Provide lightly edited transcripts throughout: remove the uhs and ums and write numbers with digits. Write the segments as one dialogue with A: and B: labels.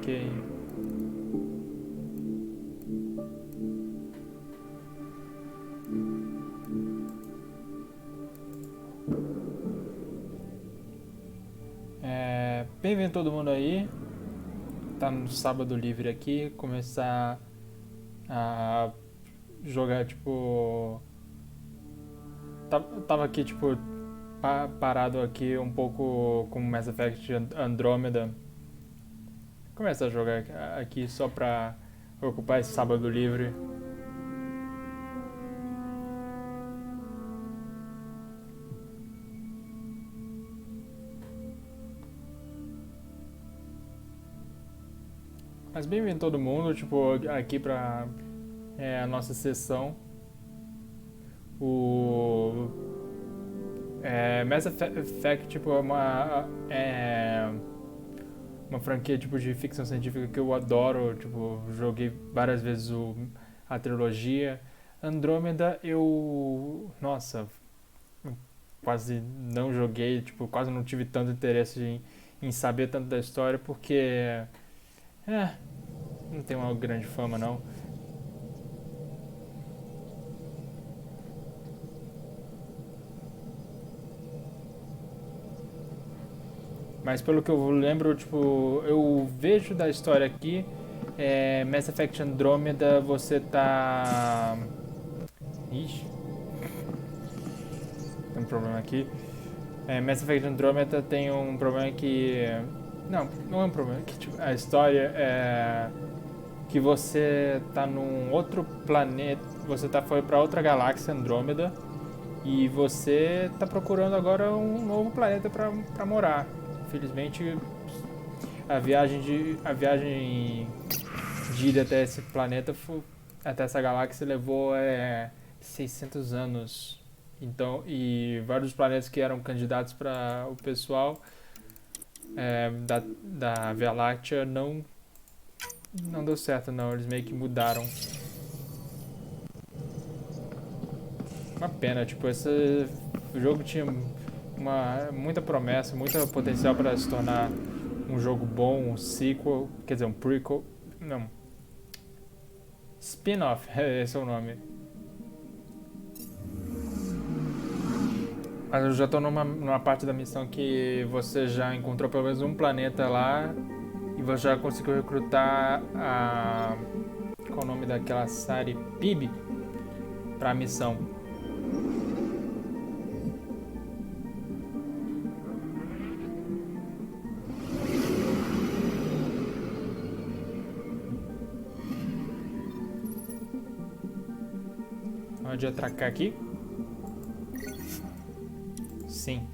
A: ok. Bem-vindo todo mundo aí. Tá no sábado livre aqui. Começar a jogar, tipo... Tava aqui, tipo, parado aqui um pouco com Mass Effect Andromeda. Começa a jogar aqui só pra ocupar esse sábado livre. Mas bem-vindo todo mundo, tipo, aqui pra a nossa sessão. O Mass Effect, tipo, é uma franquia tipo de ficção científica que eu adoro, tipo, joguei várias vezes a trilogia. Andrômeda nossa, quase não joguei, tipo, quase não tive tanto interesse em saber tanto da história porque não tem uma grande fama não. Mas pelo que eu lembro, tipo, eu vejo da história aqui, Mass Effect Andromeda, você tá... Ixi. Tem um problema aqui. Mass Effect Andromeda tem um problema que... Não é um problema, que tipo, a história é que você tá num outro planeta, foi pra outra galáxia, Andrômeda, e você tá procurando agora um novo planeta pra morar. Infelizmente, a viagem de ir até esse planeta, até essa galáxia, levou 600 anos. Então, e vários planetas que eram candidatos para o pessoal da Via Láctea não deu certo, não. Eles meio que mudaram. Uma pena, tipo, esse jogo tinha muita promessa, muito potencial para se tornar um jogo bom, um sequel, quer dizer, um prequel, não, spin-off, esse é o nome. Mas eu já tô numa parte da missão que você já encontrou pelo menos um planeta lá e você já conseguiu recrutar qual é o nome daquela série? PIB pra missão. Pode atracar aqui? Sim.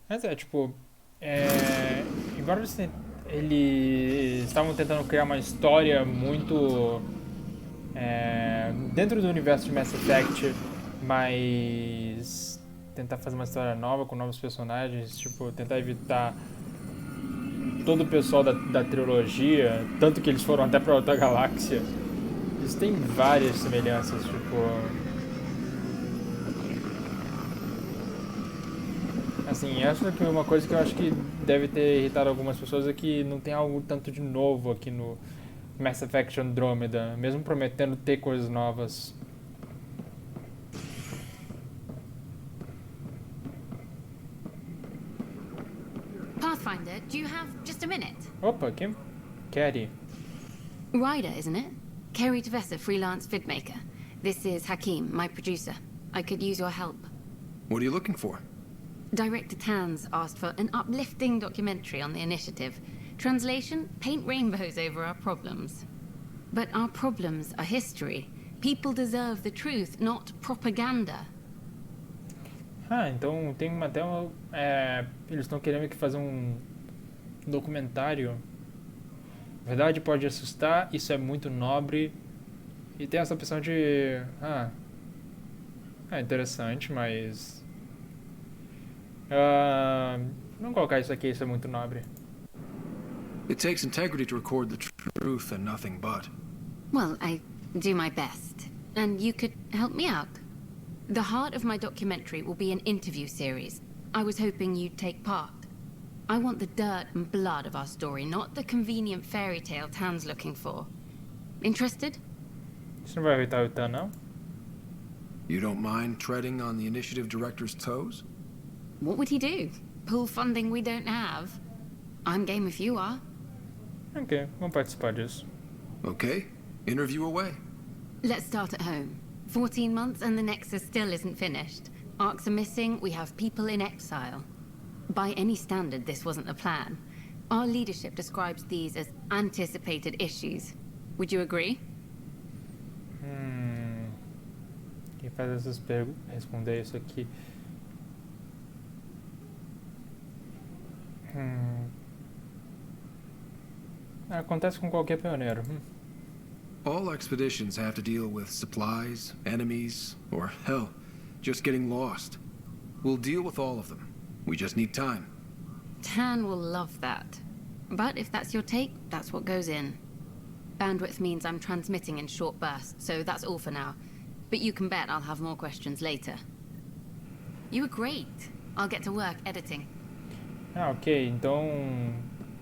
A: Mas tipo... embora eles estavam tentando criar uma história muito... dentro do universo de Mass Effect, mas... tentar fazer uma história nova, com novos personagens, tipo, tentar evitar todo o pessoal da trilogia, tanto que eles foram até pra outra galáxia. Eles têm várias semelhanças, tipo... Assim, acho que uma coisa que eu acho que deve ter irritado algumas pessoas é que não tem algo tanto de novo aqui no Mass Effect Andromeda, mesmo prometendo ter coisas novas.
B: Pathfinder, do you have just a minute?
A: Opa, Kim? Caddy.
B: Ryder, isn't it? Kerry Tevessa, freelance vidmaker. This is Hakim, my producer. I could use your help.
C: What are you looking for?
B: Director Tans asked for an uplifting documentary on the initiative. Translation, paint rainbows over our problems. But our problems are history. People deserve the truth, not propaganda.
A: Então tem eles estão querendo que fazer um documentário. A verdade pode assustar, isso é muito nobre. E tem essa opção de... interessante, mas... vamos colocar isso aqui, isso é muito nobre.
C: It takes integrity to record the truth and nothing but.
B: Well, I do my best. And you could help me out. The heart of my documentary will be an interview series. I was hoping you'd take part. I want the dirt and blood of our story, not the convenient fairy tale Tan's looking for. Interested?
A: Você não vai irritar o Tan, não?
C: You don't mind treading on the initiative director's toes?
B: What would he do? Pull funding we don't have? I'm game if you are.
A: Ok, vamos participar disso.
C: Okay, interview away.
B: Let's start at home. 14 months and the Nexus still isn't finished. Arcs are missing, we have people in exile. By any standard, this wasn't the plan. Our leadership describes these as anticipated issues. Would you agree?
A: Quem faz essas perguntas, responder isso aqui. Acontece com qualquer pioneiro.
C: All expeditions have to deal with supplies, enemies, or hell, just getting lost. We'll deal with all of them. We just need time.
B: Tan will love that. But if that's your take, that's what goes in. Bandwidth means I'm transmitting in short bursts, so that's all for now. But you can bet I'll have more questions later. You were great. I'll get to work editing.
A: Ok, então...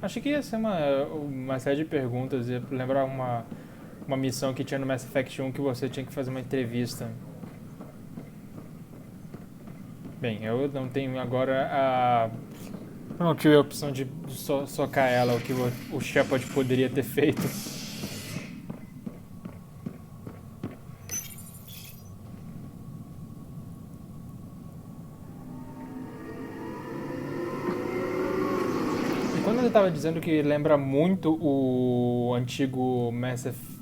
A: Achei que ia ser uma série de perguntas. Ia lembrar uma missão que tinha no Mass Effect 1 que você tinha que fazer uma entrevista. Bem, eu não tenho agora a... Eu não tive a opção de socar ela, o que o Shepard poderia ter feito. Quando ele estava dizendo que lembra muito o antigo Mass Effect,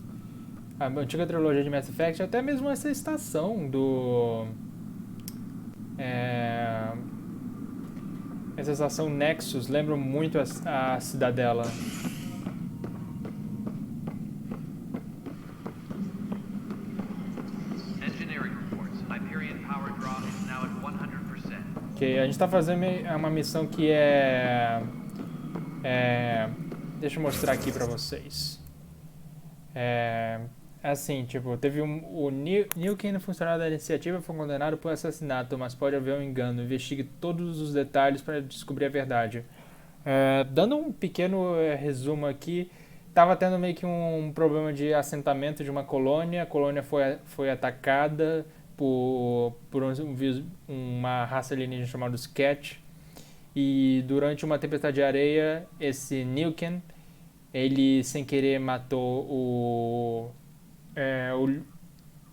A: a antiga trilogia de Mass Effect, até mesmo essa estação do... essa estação Nexus lembra muito a Cidadela.
D: Engineering reports. Hyperion power draw is now at 100%.
A: Ok, a gente está fazendo uma missão que deixa eu mostrar aqui pra vocês. Assim, tipo, teve o Newkin, funcionário da iniciativa, foi condenado por assassinato, mas pode haver um engano. Investigue todos os detalhes para descobrir a verdade. Dando um pequeno resumo aqui, tava tendo meio que um problema de assentamento de uma colônia. A colônia foi atacada por uma raça alienígena chamada Sketch. E durante uma tempestade de areia, esse Newkin, ele sem querer matou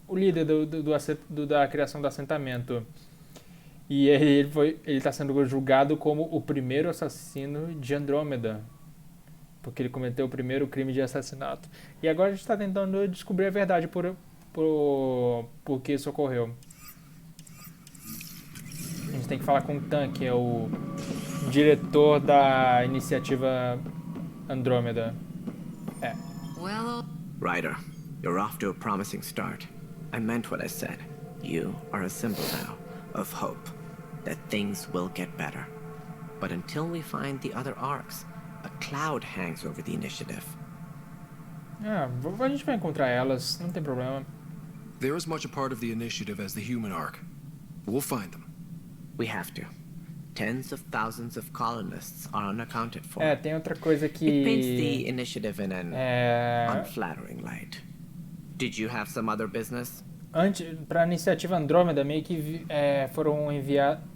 A: o líder da criação do assentamento. E ele está sendo julgado como o primeiro assassino de Andrômeda, porque ele cometeu o primeiro crime de assassinato. E agora a gente está tentando descobrir a verdade por que isso ocorreu. A gente tem que falar com o Tan, que é o diretor da iniciativa Andrômeda.
B: Well...
E: Ryder, you're off to a promising start. I meant what I said. You are a symbol now of hope, that things will get better. But until we find the other arcs, a cloud hangs over the initiative.
A: A gente vai encontrar elas, não tem problema.
C: They're as much a part of the initiative as the human arc. We'll find them.
E: We have to. Tens of thousands of colonists are unaccounted for.
A: Tem outra coisa que...
E: It paints the initiative in an unflattering light. Did you have some other business?
A: Para a iniciativa Andrômeda, meio que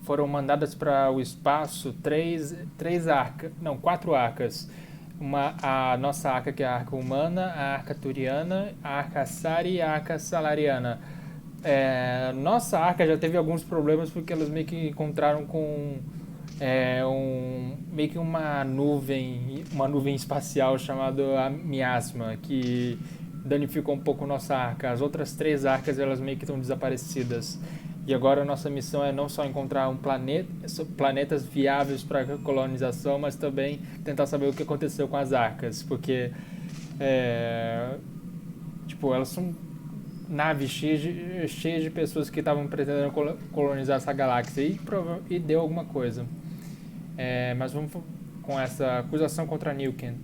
A: foram mandadas para o espaço quatro arcas. A nossa arca, que é a arca humana, a arca turiana, a arca Asari e a arca salariana. Nossa arca já teve alguns problemas porque elas meio que encontraram com meio que uma nuvem espacial chamada miasma, que danificou um pouco nossa arca. As outras três arcas, elas meio que estão desaparecidas. E agora a nossa missão é não só encontrar planetas viáveis para colonização, mas também tentar saber o que aconteceu com as arcas, porque elas são naves cheias de pessoas que estavam pretendendo colonizar essa galáxia e deu alguma coisa. Mas vamos com essa acusação contra Nilken.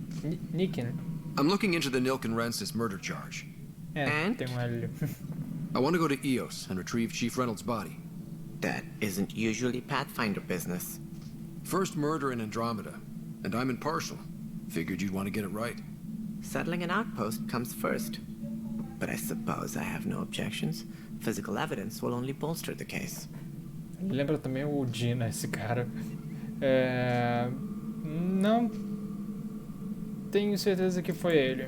C: I'm looking into the Nilken-Rensis murder charge.
A: Tem um L.
C: I want to go to Eos and retrieve Chief Reynolds' body.
E: That isn't usually Pathfinder business.
C: First murder in Andromeda, and I'm impartial. Figured you'd want to get it right.
E: Settling an outpost comes first. But I suppose I have no objections. Physical evidence will only bolster the case.
A: Lembra também o Dina, esse cara. Não tenho certeza que foi ele.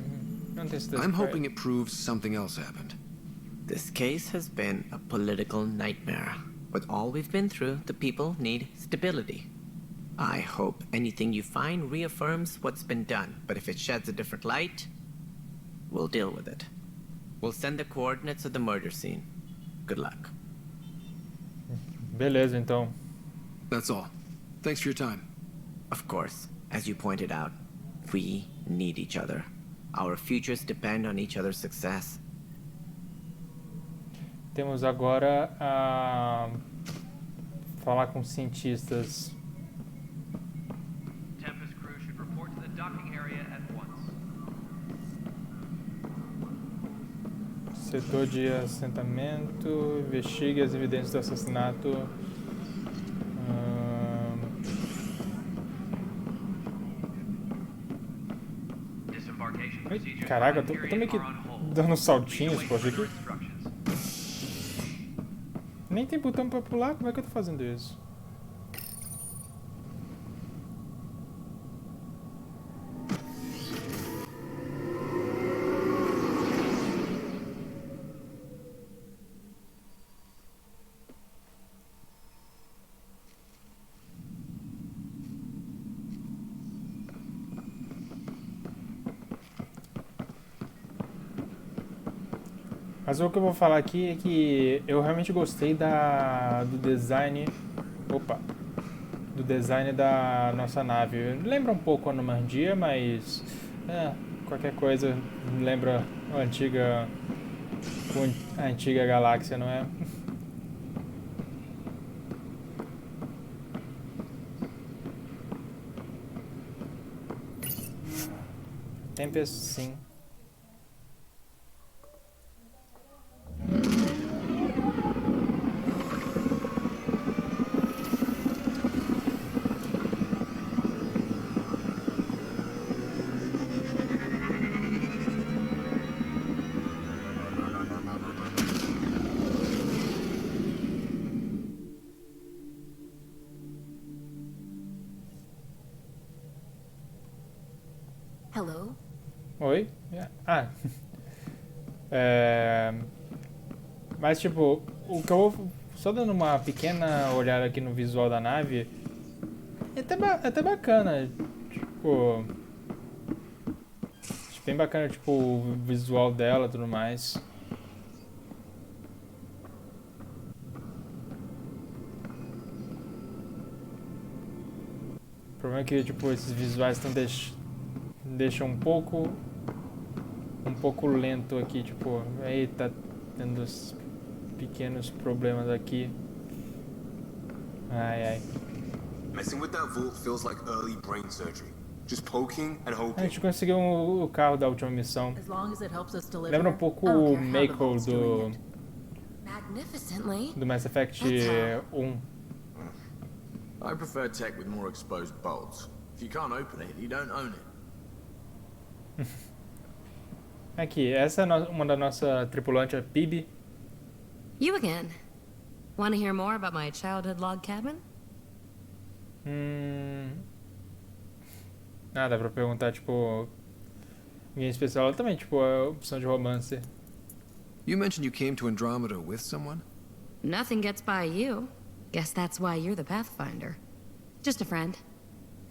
A: Não tenho certeza
C: I'm
A: que foi
C: hoping
A: ele.
C: it proves something else happened.
E: This case has been a political nightmare. With all we've been through, the people need stability. I hope anything you find reaffirms what's been done, but if it sheds a different light, we'll deal with it. We'll send the coordinates of the murder scene. Good luck.
A: Beleza, então.
C: That's all. Thanks for your time.
E: Of course, as you pointed out, we need each other. Our futures depend on each other's success.
A: Temos agora a falar com cientistas.
D: Tempest crew should report to the docking area at once.
A: Setor de assentamento, investigue as evidências do assassinato.
D: Disembarkation
A: Ai,
D: procedures
A: caraca,
D: for
A: eu tô meio que
D: Hyperion are on hold.
A: dando saltinhos,
D: Be
A: pô,
D: awaiting
A: aqui.
D: further instructions.
A: Nem tem botão pra pular, como é que eu tô fazendo isso? Mas o que eu vou falar aqui é que eu realmente gostei do design. Opa! Do design da nossa nave. Lembra um pouco a Normandia, mas. Qualquer coisa lembra a antiga galáxia, não é? Tempest, sim.
F: Hello?
A: Oi? Mas tipo, o que eu vou. Só dando uma pequena olhada aqui no visual da nave. É até bacana. Tipo. Acho bem bacana, tipo, o visual dela e tudo mais. O problema é que, tipo, esses visuais estão deixam um pouco lento aqui, tipo, aí tá tendo os pequenos problemas aqui. Ai.
G: Messing with that vault feels like early brain surgery. Just poking and
A: A
G: hoping.
A: gente conseguiu o carro da última missão.
F: As long as it helps us deliver.
A: Lembra um pouco
F: I don't
A: o
F: care how the
A: Mako
F: vault's doing it. Magnificently.
A: do Mass Effect
F: That's how.
A: 1.
H: I prefer tech with more exposed bolts. If you can't open it, you don't own it.
A: Aqui, essa é uma da nossa tripulante, a Phoebe.
I: You again. Want to hear more about my childhood log cabin?
A: Dá pra perguntar, tipo, ninguém especial. Ela também, tipo, a opção de romance.
C: You mentioned you came to Andromeda with someone?
I: Nothing gets by you. Guess that's why you're the Pathfinder. Just a friend.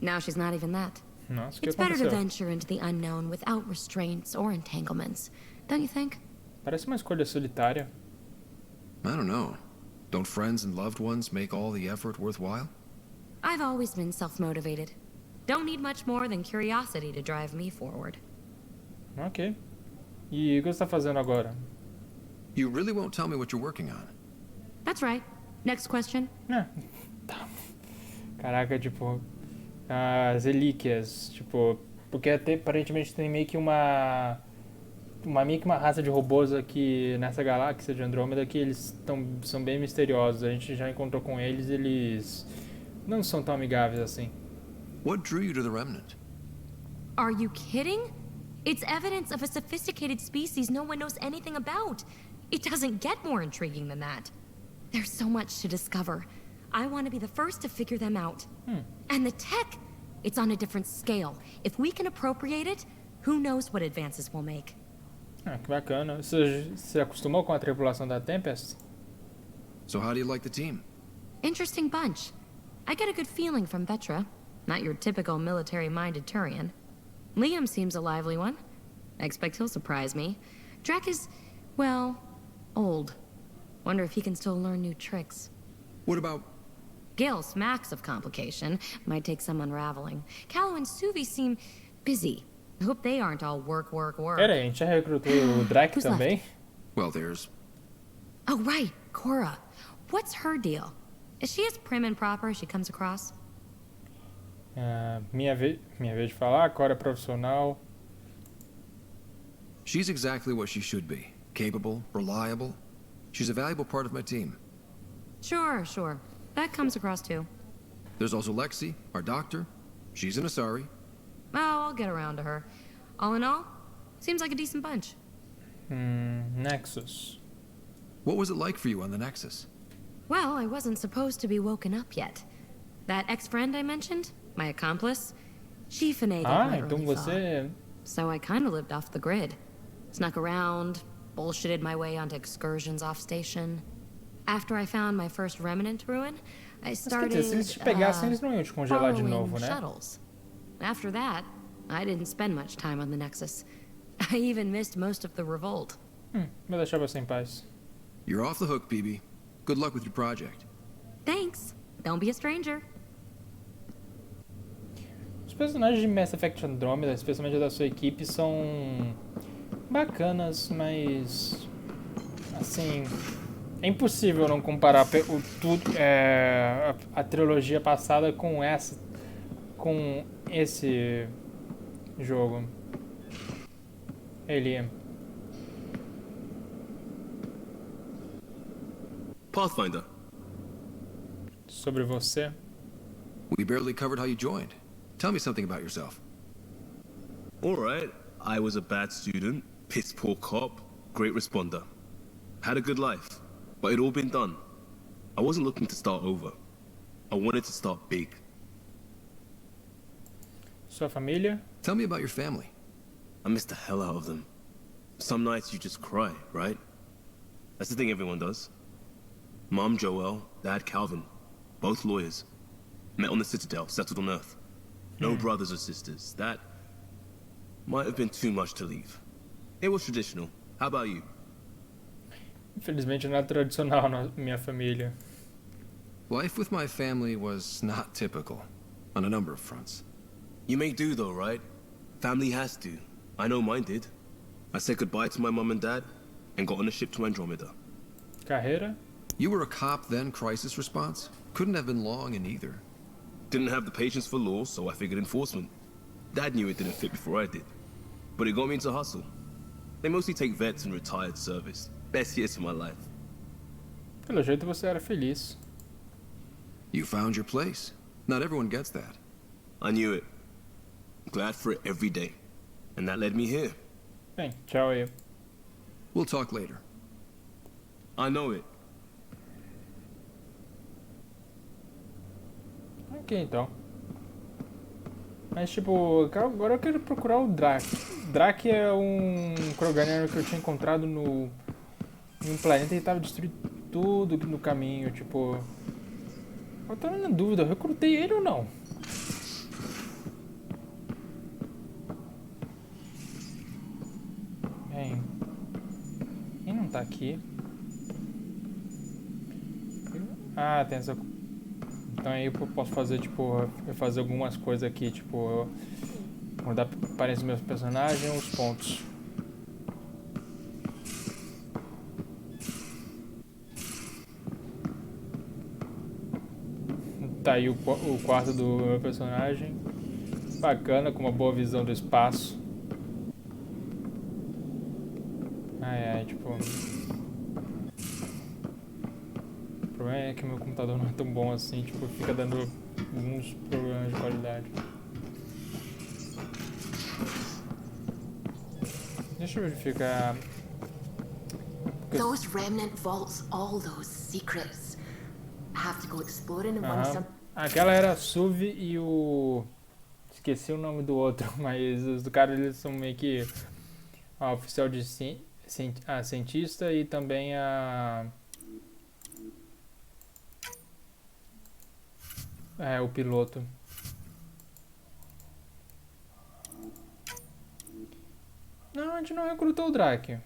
I: Now she's not even that.
A: Nossa, o que
I: It's better to
A: aconteceu?
I: venture into the unknown without restraints or entanglements, don't you think?
A: Parece uma escolha solitária.
C: I don't know. Don't friends and loved ones make all the effort worthwhile?
I: I've always been self-motivated. Don't need much more than curiosity to drive me forward.
A: Ok. E o que você tá fazendo agora?
C: You really won't tell me what you're working on?
I: That's right. Next question.
A: Tá. Caraca, tipo, as relíquias, tipo, porque até aparentemente tem meio que uma raça de robôs aqui nessa galáxia de Andrômeda que eles são bem misteriosos. A gente já encontrou com eles não são tão amigáveis assim.
C: What drew you to the Remnant?
I: Are you kidding? It's evidence of a sophisticated species no one knows anything about. It doesn't get more intriguing than that. There's so much to discover. I want to be the first to figure them out. And the tech, it's on a different scale. If we can appropriate it, who knows what advances we'll make.
A: Ah, que bacana. Você se acostumou com a tripulação da Tempest?
C: So how do you like the team?
I: Interesting bunch. I get a good feeling from Vetra. Not your typical military-minded Turian. Liam seems a lively one. I expect he'll surprise me. Drek is, well, old. Wonder if he can still learn new tricks.
C: What about...
I: Gil smacks of complication. Might take some unraveling. Callow and Suvi seem busy. I hope they aren't all work.
A: Pera aí, a gente já recrutou o Drake
I: Who's
A: também?
I: left?
C: Well, there's...
I: Oh, right, Cora. What's her deal? Is she as prim and proper as she comes across?
A: Minha vez de falar, Cora é profissional.
C: She's exactly what she should be. Capable, reliable. She's a valuable part of my team.
I: Sure. That comes across too.
C: There's also Lexi, our doctor. She's an Asari.
I: Oh, I'll get around to her. All in all, seems like a decent bunch.
A: Nexus.
C: What was it like for you on the Nexus?
I: Well, I wasn't supposed to be woken up yet. That ex-friend I mentioned, my accomplice, she finagled my
A: Então
I: early thaw.
A: você...
I: So I kind of lived off the grid. Snuck around, bullshitted my way onto excursions off station. After I found my first remnant ruin, I
A: Mas quer
I: started
A: dizer, se eles te pegassem, eles não iam te congelar de
I: following
A: novo, né?
I: shuttles. After that, I didn't spend much time on the Nexus. I even missed most of the revolt.
A: Vou deixar você em paz.
C: You're off the hook, BB. Good luck with your project.
I: Thanks. Don't be a stranger.
A: Os personagens de Mass Effect Andromeda, especialmente da sua equipe, são bacanas, mas assim, é impossível não comparar a trilogia passada com esse jogo. Liam.
G: Pathfinder.
A: Sobre você.
C: We barely covered how you joined. Tell me something about yourself.
G: Alright, I was a bad student, piss poor cop, great responder. Had a good life, but it'd all been done. I wasn't looking to start over. I wanted to start big.
A: Sua família.
C: Tell me about your family.
G: I miss the hell out of them. Some nights you just cry, right? That's the thing everyone does. Mom Joelle, Dad Calvin, both lawyers. Met on the Citadel, settled on Earth. No brothers or sisters. That might have been too much to leave. It was traditional. How about you?
A: Infelizmente não é tradicional na minha família.
C: Life with my family was not typical, on a number of fronts.
G: You make do though, right? Family has to. I know mine did. I said goodbye to my mom and dad and got on a ship to Andromeda.
A: Carreira.
C: You were a cop, then crisis response? Couldn't have been long in either.
G: Didn't have the patience for law, so I figured enforcement. Dad knew it didn't fit before I did. But it got me into hustle. They mostly take vets and retired service. Best years of my life.
A: Pelo jeito você era feliz.
C: You found your place. Not everyone gets that.
G: I knew it. Glad for it every day. And that led me here.
A: Bem, tchau aí.
C: We'll talk later.
G: I know it.
A: Ok, então. Mas, tipo, agora eu quero procurar o Drake. Drake é um Kroganiano que eu tinha encontrado em um planeta e tava destruindo tudo no caminho, tipo... Eu tava na dúvida, eu recrutei ele ou não? Bem... Quem não tá aqui? Ah, tem essa... Então aí eu posso fazer, tipo, fazer algumas coisas aqui, tipo, mudar a aparência dos meus personagens, os pontos. Tá aí o quarto do meu personagem, bacana, com uma boa visão do espaço. Ai, tipo... O problema é que meu computador não é tão bom assim, tipo, fica dando alguns problemas de qualidade. Deixa eu verificar.
F: Those remnant vaults, all those secrets. I have to go exploring and find some.
A: Aquela era a Suv e o... Esqueci o nome do outro, mas os do cara eles são meio que a oficial de a cientista e também o piloto. Não, a gente não recrutou o Drake.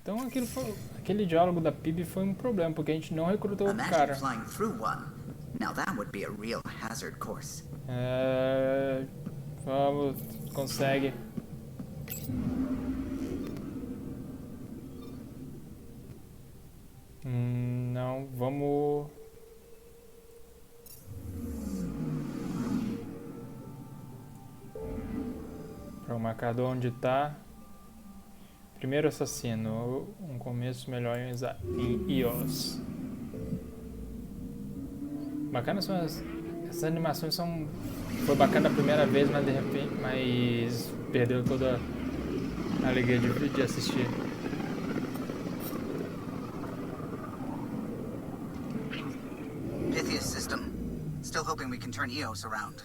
A: Então aquele diálogo da PIB foi um problema, porque a gente não recrutou o cara.
J: flying through one. Now that would be a real hazard course.
A: Vamos, consegue. Não, vamos... Para o marcador onde tá. Primeiro assassino, um começo melhor em iOS. Bacana são essas animações são... Foi bacana a primeira vez, mas de repente... Mas perdeu toda a alegria de assistir.
J: Pythias system. Still hoping we can turn EOS around.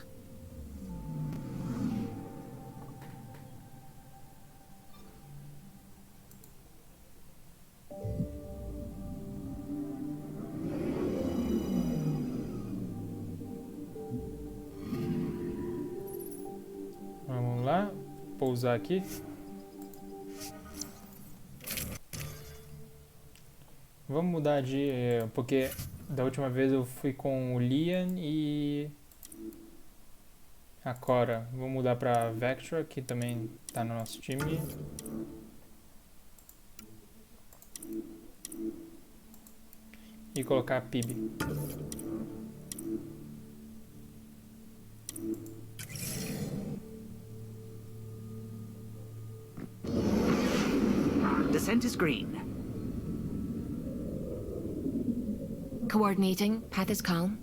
A: Vamos lá, pousar aqui. Vamos mudar de... porque da última vez eu fui com o Liam e a Cora. Vou mudar pra Vectra, que também tá no nosso time. E colocar a PIB.
J: Descent is green.
I: Coordinating. Path is calm.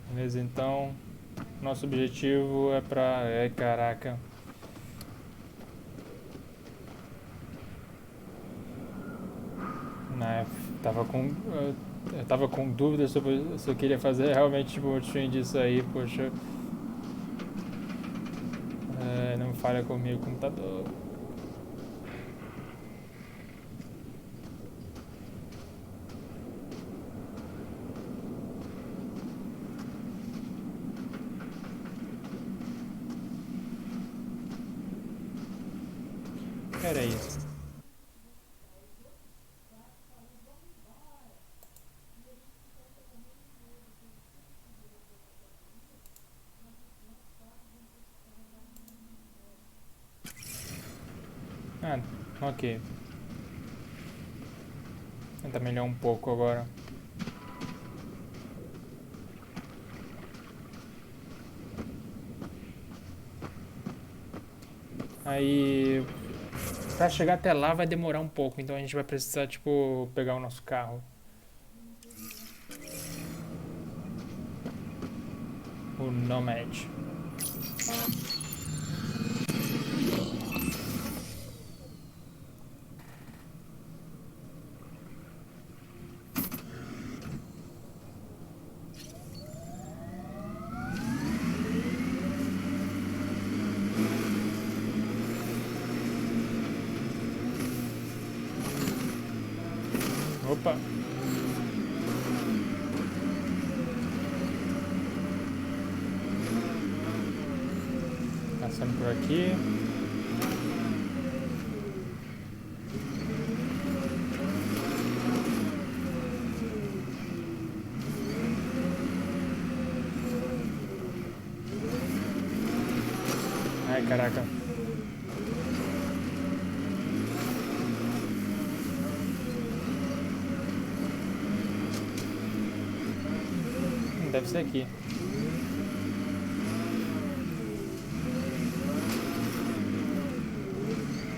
A: Beleza, então nosso objetivo é pra... caraca. Eu tava com dúvidas sobre se eu queria fazer realmente tipo um stream disso aí, poxa. Não falha comigo, computador. Era isso. Ok. Tentar melhorar um pouco agora. Aí, pra chegar até lá vai demorar um pouco, então a gente vai precisar, tipo, pegar o nosso carro. O Nomad. Opa! Passando por aqui. Ai, caraca. Deve ser aqui.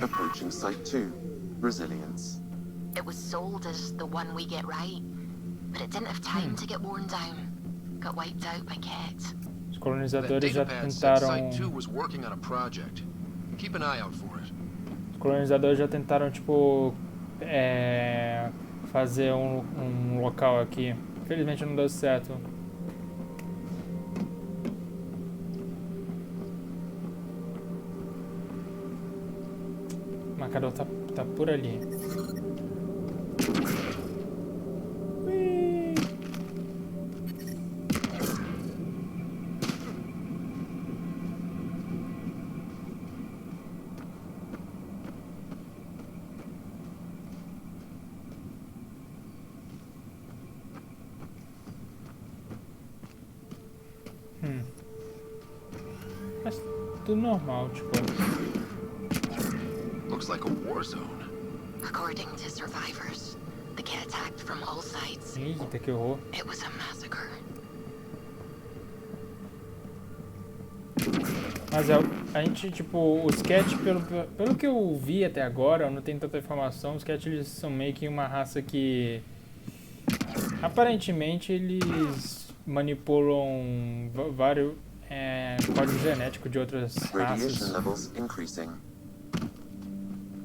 K: Approaching Site 2. Resilience.
F: It was sold as the one we get right, but it didn't have time to get worn down. Got wiped out by Ket.
A: Os colonizadores já
C: Datapad said
A: tentaram...
C: Site 2 was working on a project. Keep an eye out for it.
A: Os colonizadores já tentaram, tipo... fazer um local aqui. Infelizmente não deu certo. O marcador tá por ali. Ui. Mas tudo normal, tipo...
C: Looks like a war zone.
F: According to survivors, the Ket attacked from all sides.
A: Eita, que horror.
F: It was a massacre.
A: Mas a gente, tipo, os Ket, pelo que eu vi até agora, eu não tenho tanta informação, os Ket, eles são meio que uma raça que... Aparentemente, eles manipulam vários códigos genéticos de outras raças.
K: Radiation levels increasing.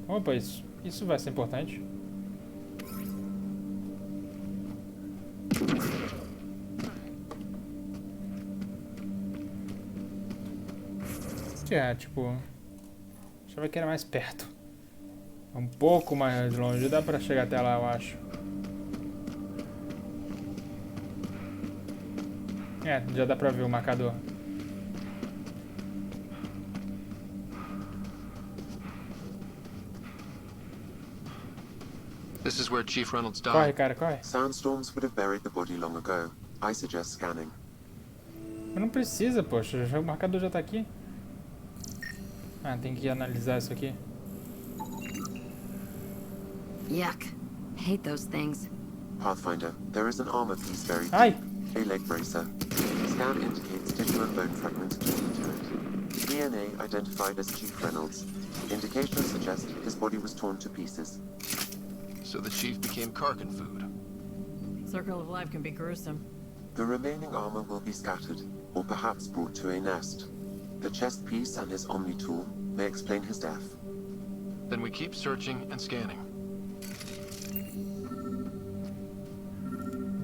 A: Opa, isso vai ser importante. Tipo... Achava que era mais perto. Um pouco mais longe. Dá pra chegar até lá, eu acho. Já dá pra ver o marcador.
C: This is where Chief Reynolds died.
A: Corre, cara, corre.
K: Sandstorms would have buried the body long ago. I suggest scanning.
A: Mas não precisa, poxa. O marcador já tá aqui. Ah, tem que analisar isso aqui.
B: Yuck. Hate those things.
K: Pathfinder, there is an armor piece buried
A: Ai!
K: deep. A leg bracer. Scan indicates tissue and bone fragments keyed to it. DNA identified as Chief Reynolds. Indications suggest his body was torn to pieces.
C: So the Chief became Karkin food.
L: Circle of life can be gruesome.
K: The remaining armor will be scattered, or perhaps brought to a nest. The chest piece and his Omni tool may explain his death.
C: Then we keep searching and scanning.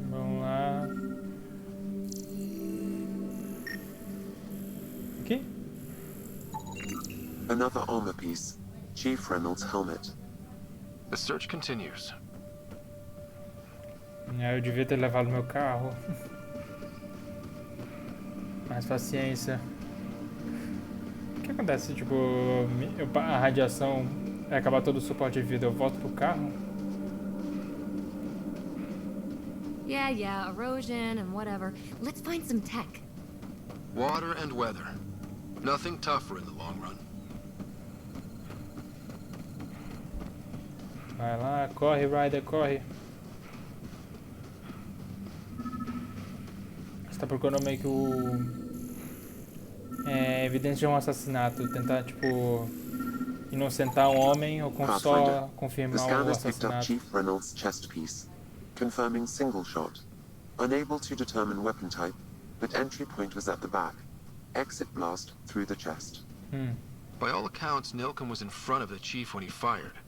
A: Vamos lá. Aqui?
K: Another armor piece. Chief Reynolds' helmet.
C: The search continues.
A: Eu devia ter levado meu carro. Mais paciência. O que acontece, tipo, a radiação vai acabar todo o suporte de vida, eu volto pro carro?
I: Yeah, erosion and whatever. Let's find some tech.
C: Water and weather. Nothing tougher in the long run.
A: Vai lá, corre, Ryder, corre. Você tá procurando meio que evidência de um assassinato. Tentar, tipo, inocentar um homem ou só
K: The
A: confirmar o
K: scanners picked up
A: assassinato.
K: Chief Reynolds' chest piece, confirming single shot. Unable to determine weapon type, but entry point was at the back. Exit blast through the chest.
C: By all accounts, Nilken was in front of the Chief when he fired.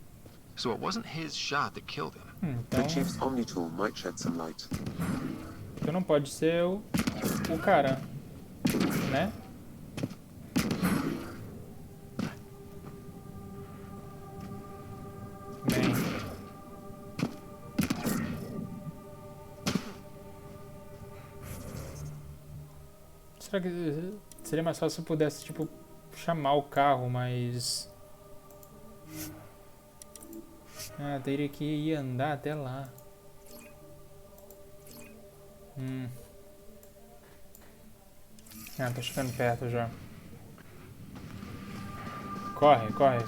C: So it wasn't his shot that killed him.
K: The Chief's Omni tool might shed some light.
A: Então não pode ser o cara, né? Bem. Será que seria mais fácil se eu pudesse, tipo, chamar o carro, mas... Ah, teria que ir andar até lá. Ah, tô chegando perto já. Corre, corre.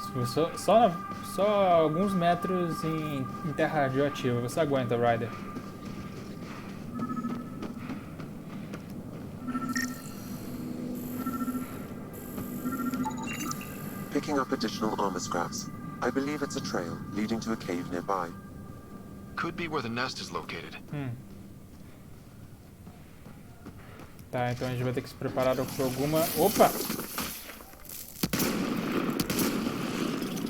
A: Só alguns metros em terra radioativa. Você aguenta, Ryder.
K: Picking up additional armor scraps. I believe it's a trail leading to a cave nearby.
C: Could be where the nest is located.
A: Tá, então a gente vai ter que se preparar para alguma... Opa!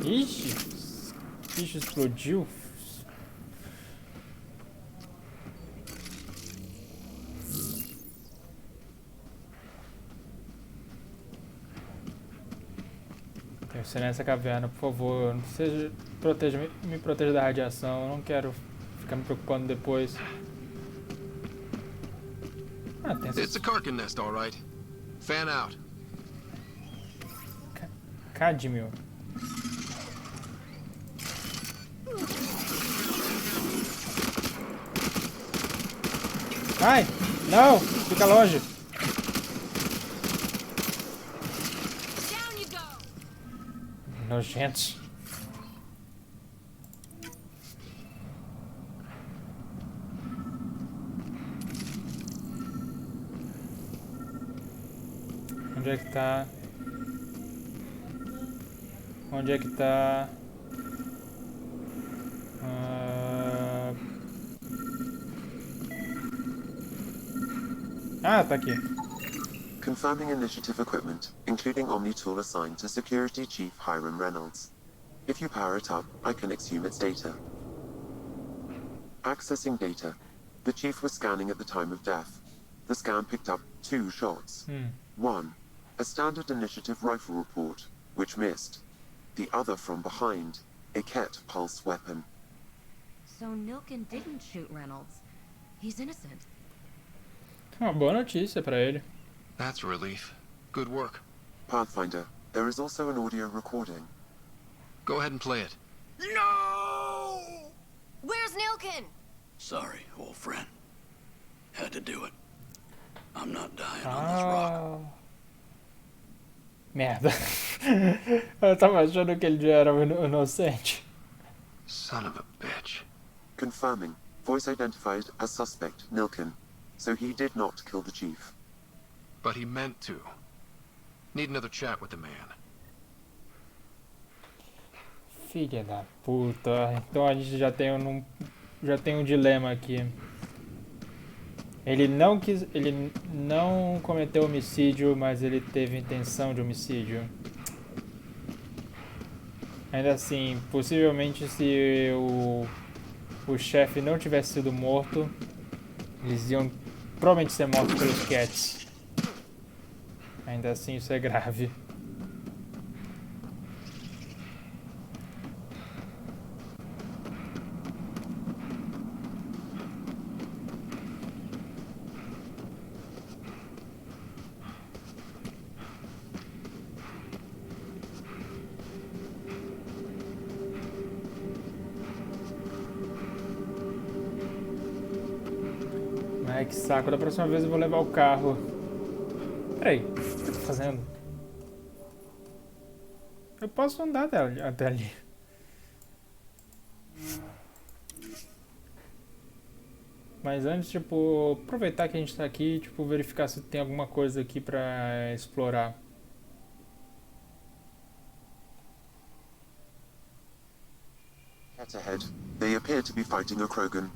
A: Ixi! O bicho explodiu. Tem que ser nessa caverna, por favor. Não seja... me proteja da radiação. Eu não quero ficar me preocupando depois. Ah, tem
C: It's a Karkin nest, all right. Fan out.
A: Cadmio. Ai! Não! Fica longe! Nojentos. Onde é que tá? Onde é que tá? Ah, tá aqui.
K: Confirming initiative equipment, including Omni-tool assigned to Security Chief Hiram Reynolds. If you power it up, I can exhume its data. Accessing data. The Chief was scanning at the time of death. The scan picked up 2 shots. One, a standard initiative rifle report, which missed. The other from behind, a Ket pulse weapon.
I: So Nilken didn't shoot Reynolds. He's innocent.
A: Uma boa notícia pra ele.
C: That's a relief. Good work.
K: Pathfinder, there is also an audio recording.
C: Go ahead and play it.
M: No!
N: Where's Nilken?
M: Sorry, old friend. Had to do it. I'm not dying on this rock.
A: Merda. Eu tava achando que ele já era inocente.
C: Son of a bitch.
K: Confirming. Voice identified as suspect, Nilken. So he did not kill the chief.
C: But he meant to. Need another chat with the man.
A: Filha da puta. Então a gente já tem um dilema aqui. Ele não cometeu homicídio, mas ele teve intenção de homicídio. Ainda assim, possivelmente se o chefe não tivesse sido morto, eles iam provavelmente ser mortos pelos Cats. Ainda assim, isso é grave. Ai, que saco. Da próxima vez eu vou levar o carro. Peraí, o que eu tô fazendo? Eu posso andar até ali. Mas antes, tipo, aproveitar que a gente tá aqui, tipo, verificar se tem alguma coisa aqui pra explorar.
K: Get ahead. They appear to be fighting a Krogan.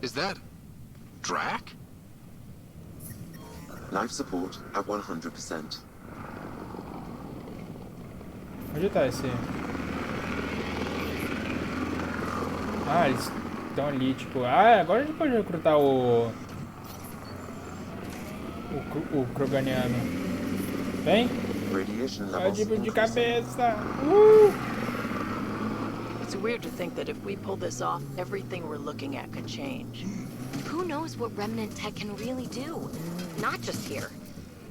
C: Is that Drac?
K: Life support at 100%.
A: Onde tá esse? Ah, eles estão ali, tipo... Ah, agora a gente pode recrutar o Kroganiano. Vem! Pode ir de cabeça!
L: It's weird to think that if we pull this off, everything we're looking at could change.
N: Who knows what remnant tech can really do? Not just here.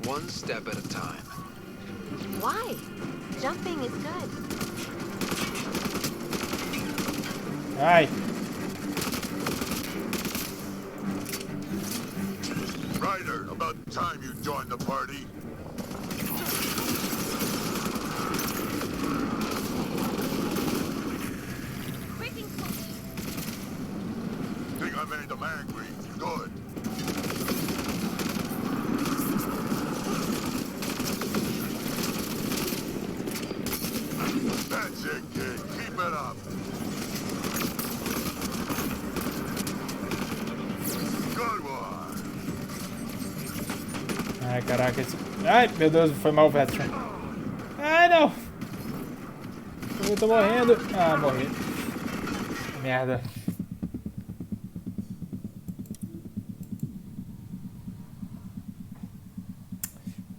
C: One step at a time.
N: Why? Jumping is good.
A: Ai!
O: Ryder, about time you joined the party.
A: Ai, caraca, esse... Ai, meu Deus, foi mal, Veteran. Ai, não! Eu tô morrendo. Ah, morri. Merda.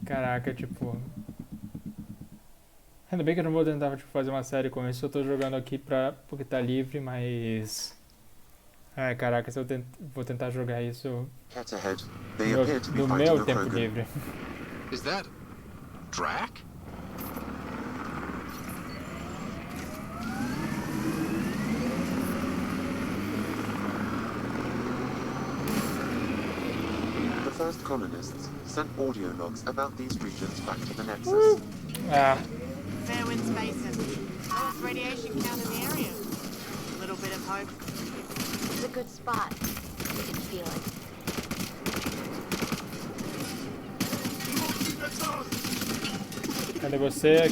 A: Caraca, tipo... Ainda bem que eu não vou tentar tipo, fazer uma série com isso. Eu tô jogando aqui porque tá livre, mas... Ai, caraca, se eu vou tentar jogar isso no meu tempo livre.
C: Is that Drac?
K: The first colonists sent audio logs about these regions back to the Nexus.
A: Ah.
P: Fairwind's Basin. Lowest radiation count in the area. Little bit of hope.
N: It's a good spot. You can feel it.
A: Cadê você?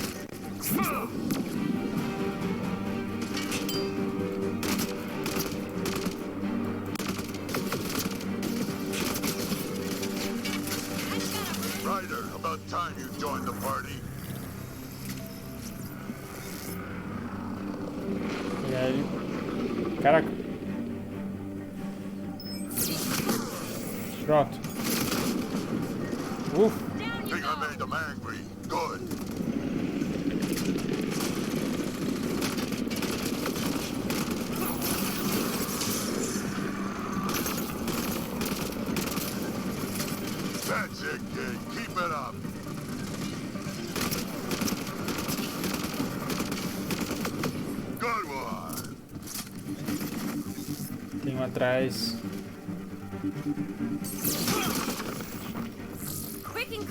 O: Ryder, about time you joined the party.
A: E aí? Caraca. Pronto.
O: Think I made them angry. Good. That's it, kid. Keep it up. Good one.
A: Tem um atrás.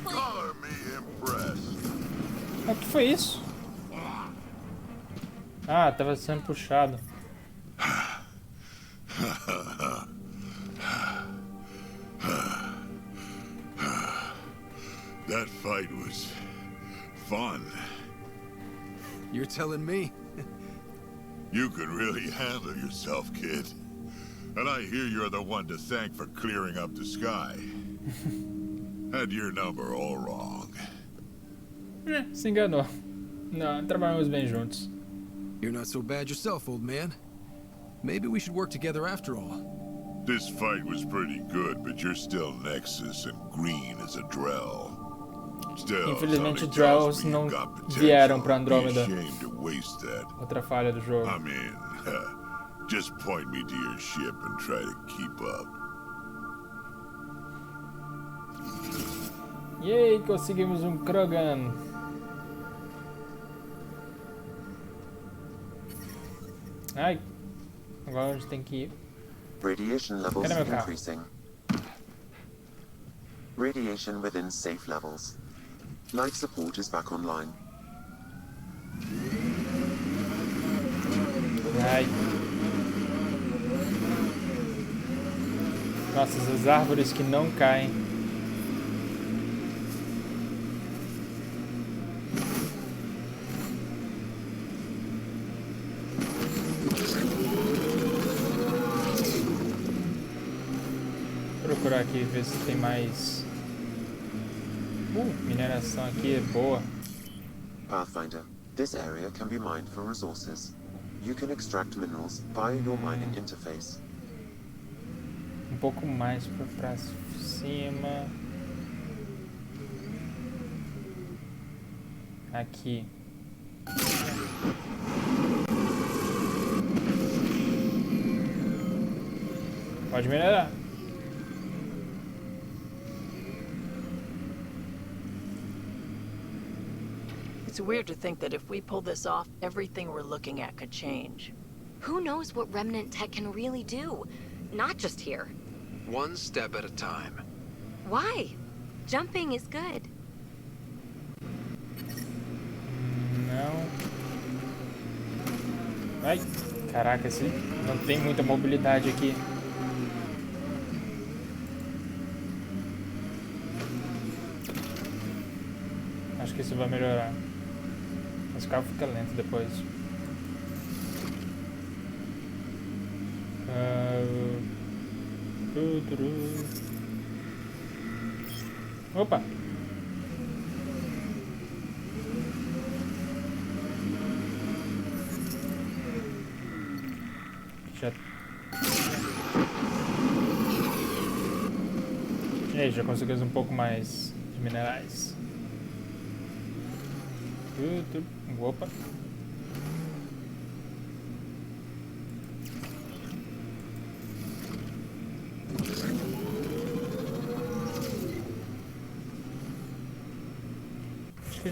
O: Color me impressed.
A: O que foi isso? Ah, tava sendo puxado.
O: That fight was fun.
C: You're telling me?
O: You could really handle yourself, kid. And I hear you're the one to thank for clearing up the sky. Had your number all wrong.
A: Se enganou. Não, trabalhamos bem juntos.
C: You're not so bad yourself, old man. Maybe we should work together after all.
O: This fight was pretty good, but you're still Nexus and green as a Drell. Still,
A: infelizmente, Drells não vieram pra Andromeda. Outra falha do jogo.
O: I mean, just point me to your ship and try to keep up.
A: Yay, conseguimos um Krogan. Ai, agora a gente tem que ir.
K: Radiation levels increasing. Radiation within safe levels. Life support is back online.
A: Ai. Nossa, essas árvores que não caem. Vou procurar aqui, ver se tem mais... mineração aqui é boa.
K: Pathfinder, this area can be mined for resources. You can extract minerals via your mining interface.
A: Um pouco mais pra cima. Aqui. Pode melhorar.
L: It's weird to think that if we pull this off, everything we're looking at could change.
N: Who knows what remnant tech can really do? Not just here.
C: One step at a time.
N: Why? Jumping is good.
A: Não. Ai, caraca, esse não tem muita mobilidade aqui. Acho que isso vai melhorar. Mas o carro fica lento depois. Opa! Já... E aí, já conseguimos um pouco mais de minerais. Opa. Acho que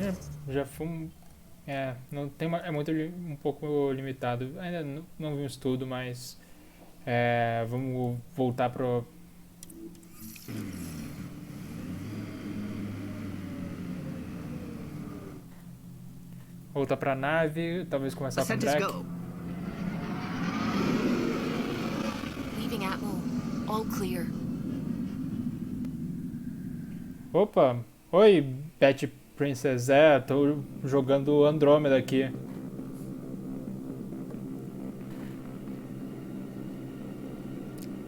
A: já fomos. Não tem é muito um pouco limitado. Ainda não vi um estudo, mas vamos voltar pro. Voltar pra nave, talvez começar com o track.
N: Leaving Atwell. All clear.
A: Opa! Oi, Pet Princess. Tô jogando Andromeda aqui.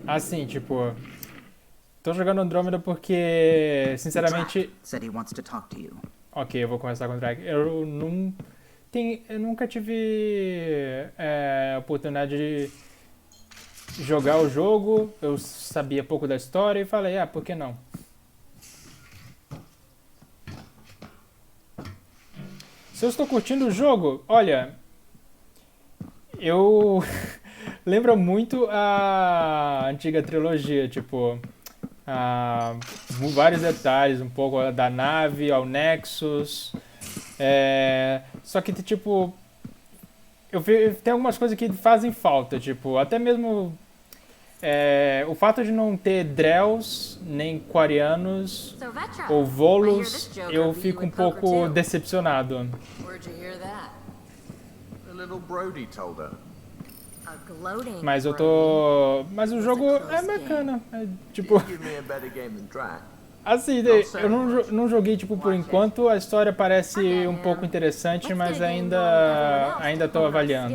A: Assim, tipo... Tô jogando Andromeda porque, sinceramente...
J: Said he wants to talk to you.
A: Ok, eu vou começar com o Drake. Eu nunca tive oportunidade de jogar o jogo. Eu sabia pouco da história e falei, por que não? Se eu estou curtindo o jogo, olha, eu lembro muito a antiga trilogia, tipo, vários detalhes, um pouco da nave ao Nexus, só que, tipo, tem algumas coisas que fazem falta, tipo, até mesmo o fato de não ter Drells, nem Quarianos ou Volos, eu fico um pouco decepcionado. Mas mas o jogo é bacana, tipo... Assim, eu não joguei, tipo, por enquanto, a história parece um pouco interessante, mas ainda tô avaliando.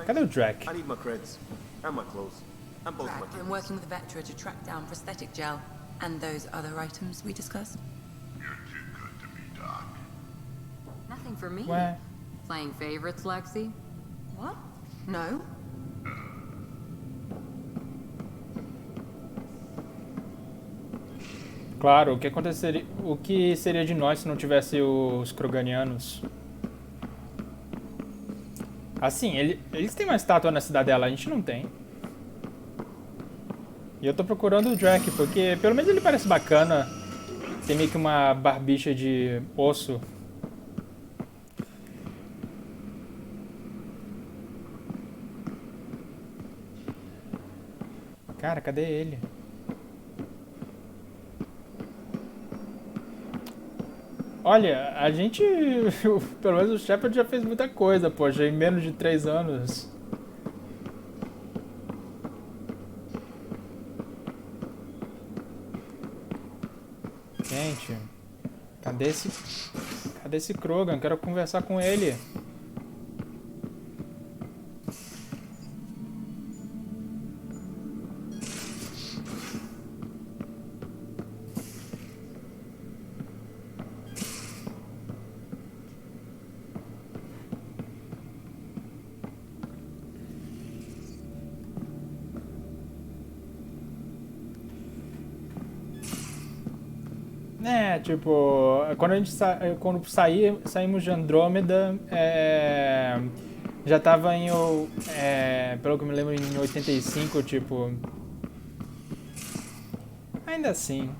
A: Cadê o Drac?
Q: I need my creds and my clothes and both my
R: I'm working with Vectra to track down prosthetic gel and those other items we discussed.
O: You're too good to me, Doc.
R: Nothing for me.
A: Ué.
R: Playing favorites, Lexi? What? No.
A: Claro, o que seria de nós se não tivesse os Kroganianos? Assim, eles têm uma estátua na cidadela, a gente não tem. E eu tô procurando o Drac, porque pelo menos ele parece bacana. Tem meio que uma barbicha de osso. Cara, cadê ele? Olha, a gente... Pelo menos o Shepard já fez muita coisa, poxa, em menos de 3 anos. Gente, cadê esse Krogan? Quero conversar com ele. Tipo, quando saímos de Andrômeda, já tava pelo que eu me lembro, em 85, tipo... Ainda assim.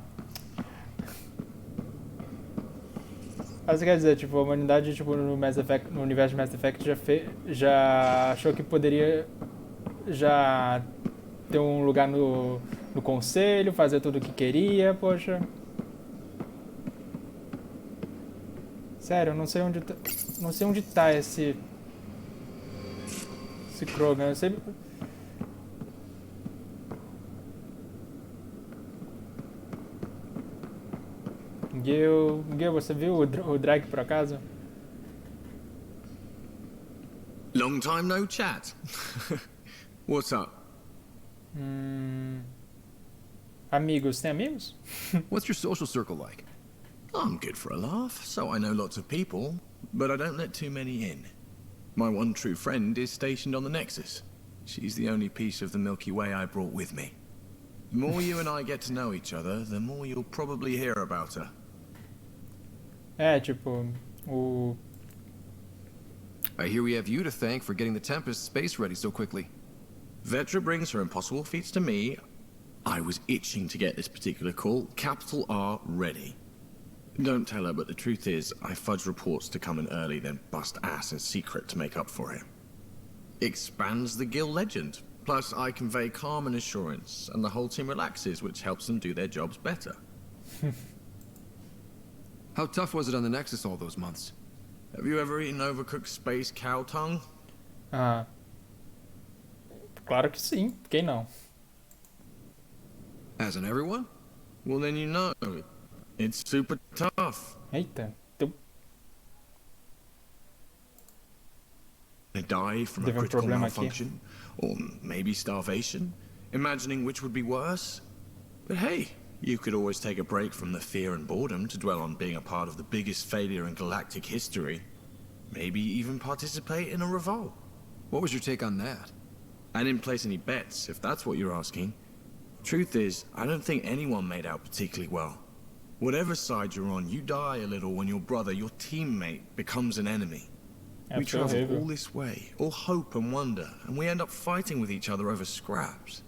A: Mas quer dizer, tipo, a humanidade, tipo, no universo de Mass Effect já achou que poderia já ter um lugar no conselho, fazer tudo o que queria, poxa... Sério, eu não sei onde tá esse Krogan, eu sei... Gil, você viu o Drake por acaso?
C: Long time no chat. What's up?
A: Amigos, tem amigos?
C: What's your social circle like? I'm good for a laugh, so I know lots of people, but I don't let too many in. My one true friend is stationed on the Nexus. She's the only piece of the Milky Way I brought with me. The more you and I get to know each other, the more you'll probably hear about her.
A: É, tipo, o...
C: I hear we have you to thank for getting the Tempest space ready so quickly. Vetra brings her impossible feats to me. I was itching to get this particular call, capital R, ready. Don't tell her, but the truth is, I fudge reports to come in early, then bust ass in secret to make up for it. Expands the guild legend. Plus, I convey calm and assurance, and the whole team relaxes, which helps them do their jobs better.
S: How tough was it on the Nexus all those months?
C: Have you ever eaten overcooked space cow tongue?
A: Ah. Claro que sim, quem não?
S: Hasn't everyone?
C: Well, then you know. It's super tough.
A: Eita.
C: They die from a critical malfunction, or maybe starvation, imagining which would be worse. But hey, you could always take a break from the fear and boredom to dwell on being a part of the biggest failure in galactic history. Maybe even participate in a revolt.
S: What was your take on that?
C: I didn't place any bets, if that's what you're asking. Truth is, I don't think anyone made out particularly well. Whatever side you're on, you die a little when your brother, your teammate, becomes an enemy. We travel all this way, all hope and wonder, and we end up fighting with each other over scraps.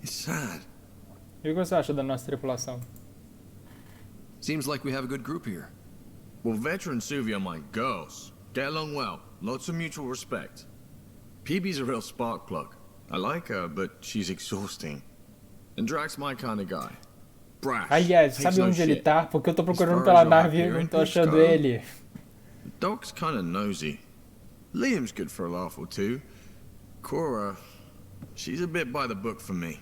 C: It's sad.
A: E o que você acha da nossa tripulação?
S: Seems like we have a good group here.
C: Well, Vetra and Suvi are my girls. Get along well, lots of mutual respect. PB's a real spark plug. I like her, but she's exhausting. And Drax's my kind of guy. Brash.
A: Aliás, sabe onde ele tá? Porque eu tô procurando pela nave e não tô achando ele.
C: The dog's kind of nosy. Liam's good for a laugh or two. Cora, she's a bit by the book for me.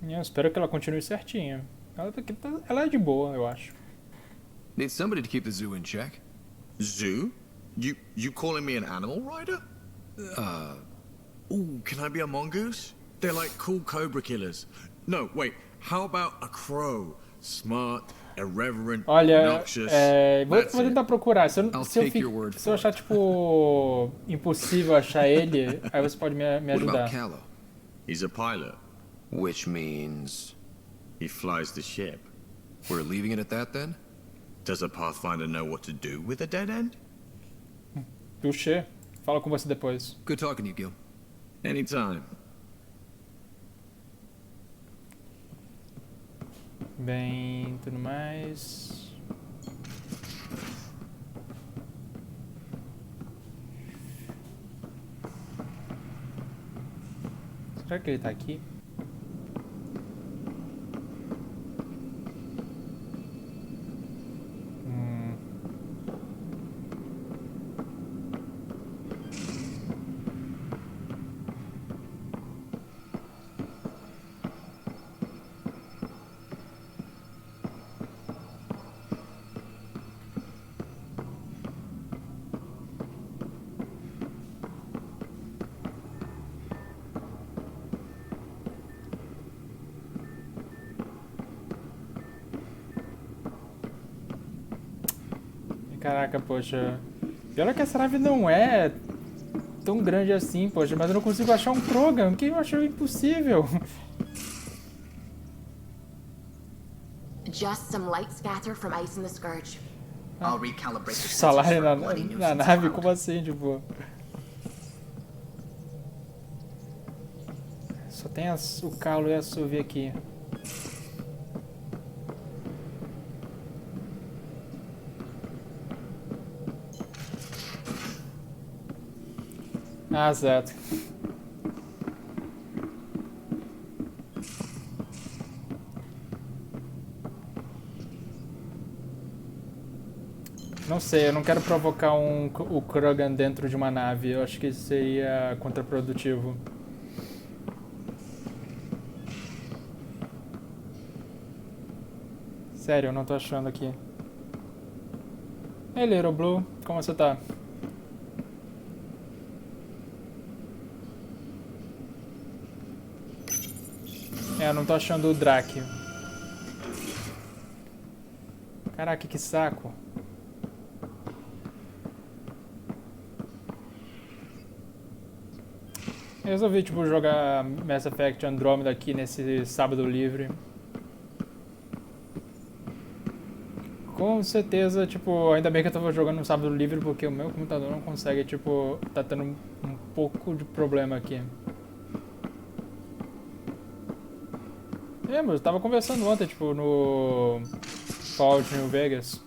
A: Eu espero que ela continue certinha. Ela é de boa, eu acho.
S: Need somebody to keep the zoo in check.
C: Zoo? You calling me an animal rider? Ooh, can I be a mongoose? They're like cool cobra killers. No, wait, how about a crow? Smart, irreverent, obnoxious.
A: Vou tentar procurar. Se eu achar, tipo, impossível achar ele, aí você pode me ajudar.
C: He's a pilot.
S: Which means...
C: he flies the ship.
S: We're leaving it at that, then?
C: Does a Pathfinder know what to do with a dead end?
A: Touché. Falo com você depois.
S: Good talking to you, Gil.
C: Anytime.
A: Bem, tudo mais. Será que ele tá aqui? Caraca, poxa. Pior é que essa nave não é tão grande assim, poxa. Mas eu não consigo achar um Krogan, que eu achei impossível.
F: Just some light scatter from ice in the Scourge.
J: I'll recalibrate the
A: Salário na nave? Como assim, tipo? Só tem o calo e a Suvi aqui. Ah, certo. Não sei, eu não quero provocar o Krogan dentro de uma nave. Eu acho que isso seria contraprodutivo. Sério, eu não tô achando aqui. Hey, Little Blue, como você tá? Eu não tô achando o Drake. Caraca, que saco. Eu resolvi, tipo, jogar Mass Effect Andromeda aqui nesse sábado livre. Com certeza, tipo, ainda bem que eu tava jogando no sábado livre porque o meu computador não consegue, tipo, tá tendo um pouco de problema aqui. Lembra, eu tava conversando ontem, tipo, no Fallout New Vegas.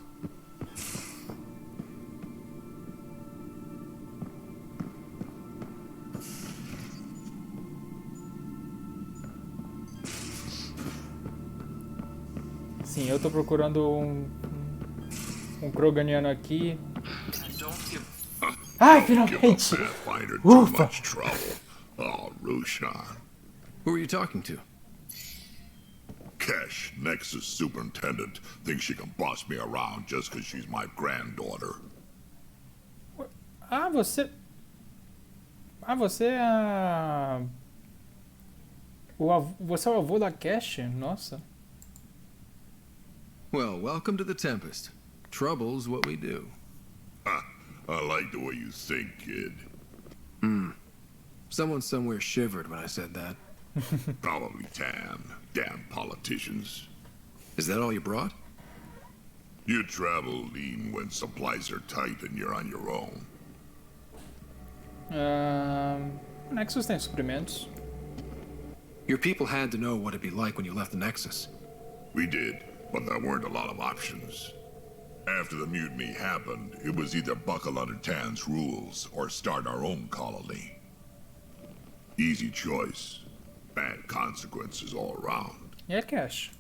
A: Sim, eu tô procurando um Kroganiano aqui. Ai, finalmente! Ufa!
O: Oh, Rushan.
S: Who are you talking to?
O: Kesh, Nexus superintendent, thinks she can boss me around just because she's my granddaughter.
A: Ah, você... Ah, você é a... Você é o avô da Cash? Nossa.
S: Well, welcome to the Tempest. Trouble's what we do.
O: I like the way you think, kid.
S: Someone somewhere shivered when I said that.
O: Probably Tan. Damn politicians.
S: Is that all you brought?
O: You travel lean when supplies are tight and you're on your own.
A: Nexus tem suprimentos.
S: Your people had to know what it'd be like when you left the Nexus.
O: We did, but there weren't a lot of options. After the mutiny happened, it was either buckle under Tan's rules or start our own colony. Easy choice. Bad consequences all around.
A: E a Cash?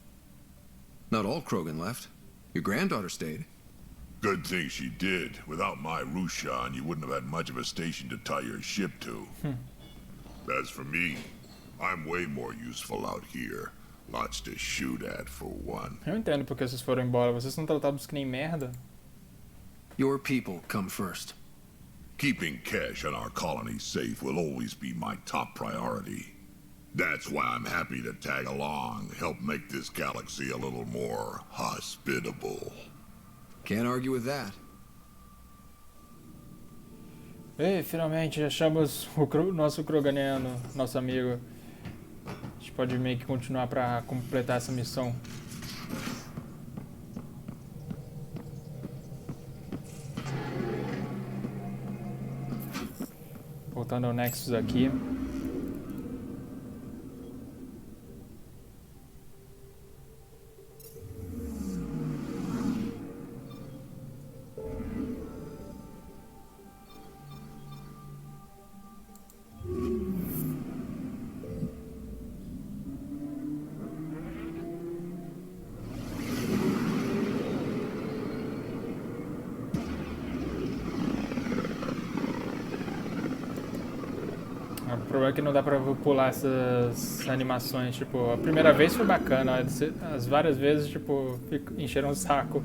S: Not all Krogan left. Your granddaughter stayed.
O: Good thing she did. Without my Rushan, you wouldn't have had much of a station to tie your ship to. As for me, I'm way more useful out here. Lots to shoot at, for one.
A: Eu entendo porque vocês foram embora. Vocês são tratados que nem merda.
S: Your people come first.
O: Keeping Kesh and our colony safe will always be my top priority. That's why I'm happy to tag along, help make this galaxy a little more hospitable.
S: Can't argue with that.
A: Ei, finalmente achamos o nosso Kroganiano, nosso amigo. A gente pode meio que continuar pra completar essa missão. Voltando ao Nexus aqui. O problema é que não dá pra pular essas animações, tipo, a primeira vez foi bacana, as várias vezes, tipo, encheram o saco.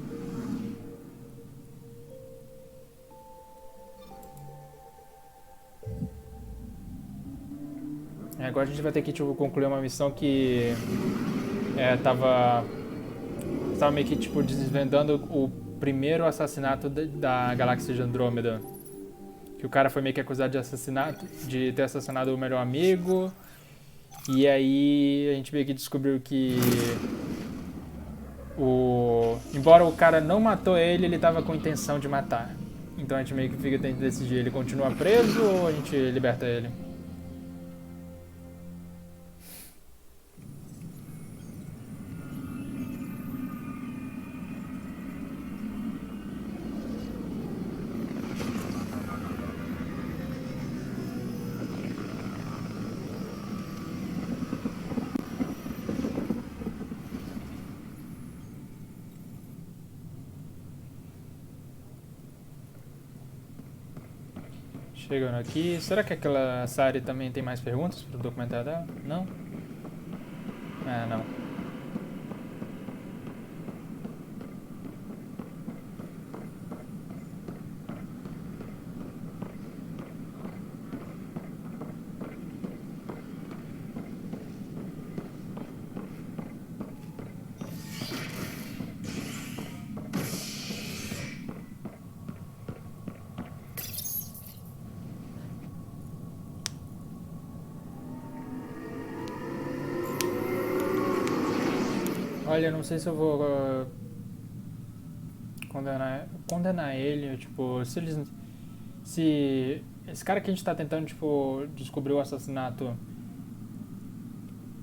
A: E agora a gente vai ter que, tipo, concluir uma missão que tava meio que, tipo, desvendando o primeiro assassinato da galáxia de Andrômeda. Que o cara foi meio que acusado de ter assassinado o melhor amigo. E aí a gente meio que descobriu que embora o cara não matou ele, ele tava com intenção de matar. Então a gente meio que fica tentando decidir, ele continua preso ou a gente liberta ele? Chegando aqui. Será que aquela Sari também tem mais perguntas para o documentário dela? Não? Ah, não. Olha, não sei se eu vou condenar ele, tipo, se esse cara que a gente tá tentando, tipo, descobrir o assassinato,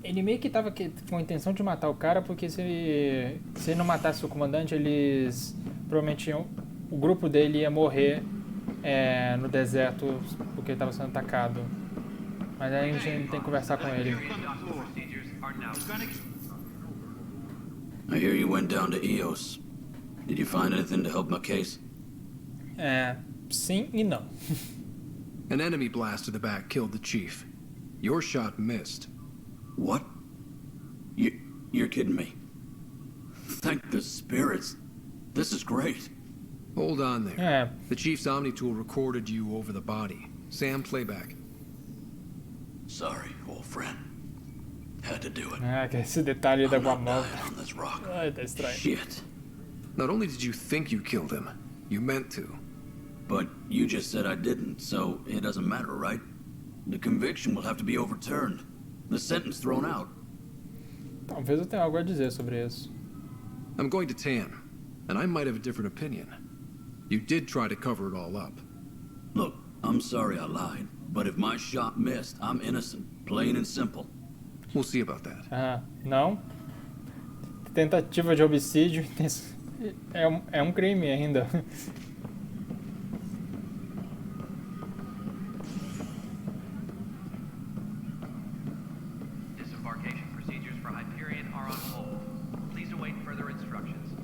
A: ele meio que tava com a intenção de matar o cara, porque se ele não matasse o comandante, provavelmente o grupo dele ia morrer no deserto porque ele tava sendo atacado. Mas aí a gente tem que conversar com ele.
M: I hear you went down to EOS. Did you find anything to help my case?
A: Sim e não.
S: An enemy blast to the back killed the chief. Your shot missed.
M: What? You're kidding me. Thank the spirits. This is great.
S: Hold on there. The chief's Omni tool recorded you over the body. Sam, playback.
M: Sorry, old friend. Had to do it.
A: Que esse detalhe da guamol.
S: Tá estranho. Shit. Not only did you think you killed him, you meant to.
M: But you just said I didn't, so it doesn't matter, right? The conviction will have to be overturned. The sentence thrown out.
A: Talvez eu tenha algo a dizer sobre isso.
S: I'm going to Tan, and I might have a different opinion. You did try to cover it all up.
M: Look, I'm sorry I lied, but if my shot missed, I'm innocent, plain and simple.
S: We'll see about that.
A: Não. Tentativa de homicídio é um crime ainda.
D: Disembarkation procedures for Hyperion are on hold. Please await further instructions.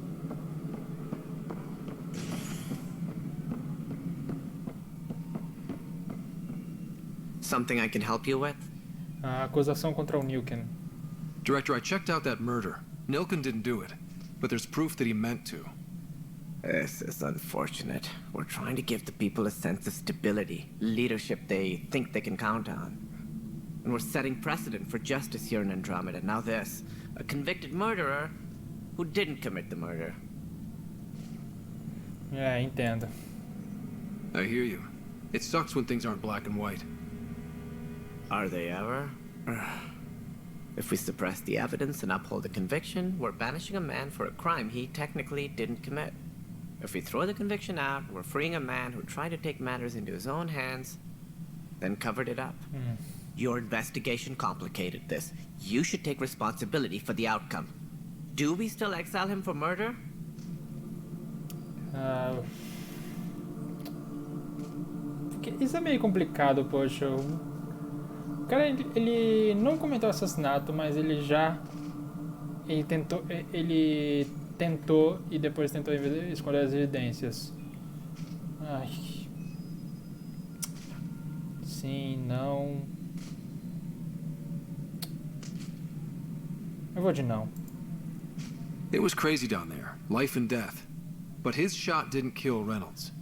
E: Something I can help you with?
A: A acusação contra o Nilken.
S: Director, I checked out that murder. Nilken didn't do it, but there's proof that he meant to.
E: This is unfortunate. We're trying to give the people a sense of stability, leadership they think they can count on. And we're setting precedent for justice here in Andromeda. Now this, a convicted murderer who didn't commit the murder.
A: Entendo.
S: I hear you. It sucks when things aren't black and white.
E: Are they ever? If we suppress the evidence and uphold the conviction, we're banishing a man for a crime he technically didn't commit. If we throw the conviction out, we're freeing a man who tried to take matters into his own hands, then covered it up. Your investigation complicated this. You should take responsibility for the outcome. Do we still exile him for murder?
A: Isso é meio complicado, poxa. O cara, ele não cometeu assassinato, mas ele tentou e depois tentou esconder as evidências. Ai. Sim, não. Eu vou de não.
S: It was crazy down there, life and death. But his shot didn't kill Reynolds.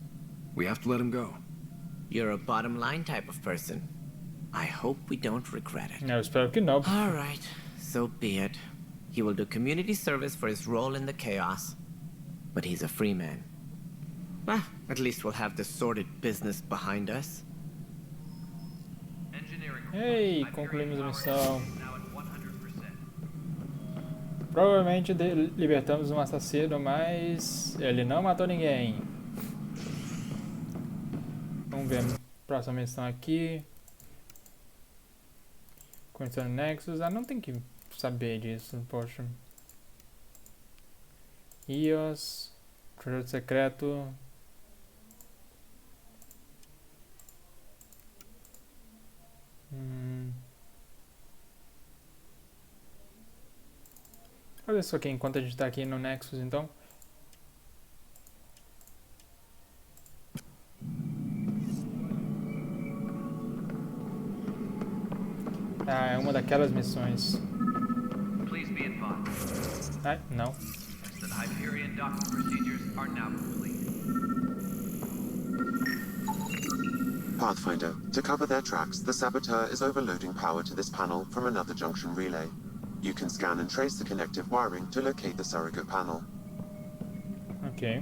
S: We have to let him go.
E: You're a bottom line type of person. I hope we don't regret it.
A: Eu espero que não.
E: All right, so be it. He will do community service for his role in the chaos. But he's a free man. Well, at least we'll have the sordid business behind us.
A: Ei, concluímos a missão. Provavelmente libertamos um assassino, mas ele não matou ninguém. Vamos ver a próxima missão aqui. Conhecer o Nexus. Não tem que saber disso, poxa. EOS. Projeto secreto. Olha isso aqui, enquanto a gente tá aqui no Nexus, então. É uma daquelas missões.
D: Please be advised.
A: Não.
D: That Hyperion docking procedures are now complete.
K: Pathfinder, to cover their tracks, the saboteur is overloading power to this panel from another junction relay. You can scan and trace the connective wiring to locate the surrogate panel.
A: Okay.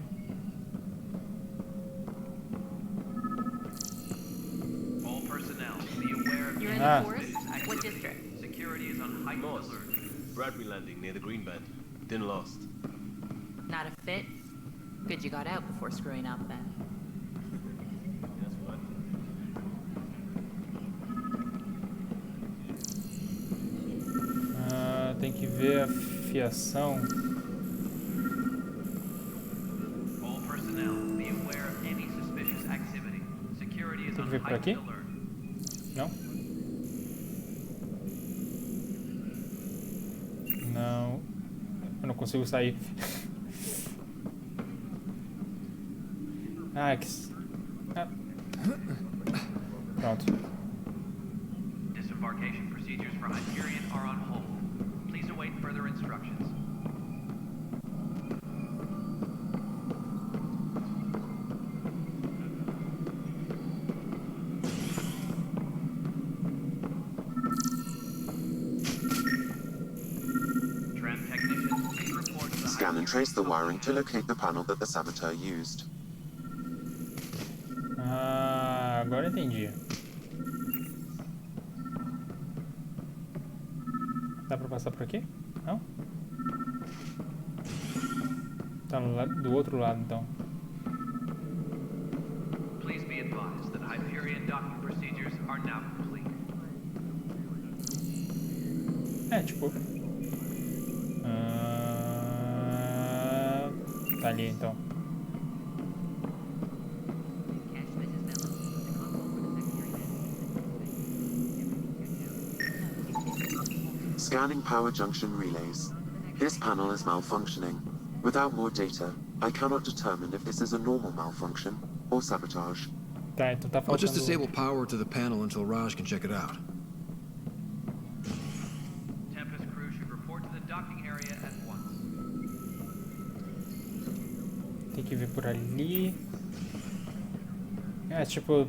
D: All personnel, be aware of
N: You're in the forest? What district?
D: Security is on heightened alert.
Q: Bradbury Landing near the Green Band. Didn't last.
R: Not a fit? Good you got out before screwing up then.
Q: That's what I
A: Tem que ver a fiação.
D: All personnel, be aware of any suspicious activity. Security is
A: Tem que
D: on
A: ver por aqui?
D: heightened alert.
A: Não? Não. Eu não consigo sair. Ah, que... Pronto.
D: Disembarkation procedures for Hyperion are on hold. Please await further instructions. Tram technicians, please report to the
K: Scan and trace the wiring to locate the panel that the saboteur used.
A: Ah, agora eu entendi. Dá pra passar por aqui? Não? Tá do outro lado, então.
D: Please be advised that Hyperion docking procedures are now complete.
A: É, tipo... tá ali, então.
K: Scanning power junction relays. This panel is malfunctioning. Without more data, I cannot determine if this is a normal malfunction or sabotage.
A: Tá, então tá
S: I'll just
A: faltando...
S: disable power to the panel until Raj can check it out.
D: Tempest crew should report to the docking area at once.
A: Tem que ver por ali. É, tipo...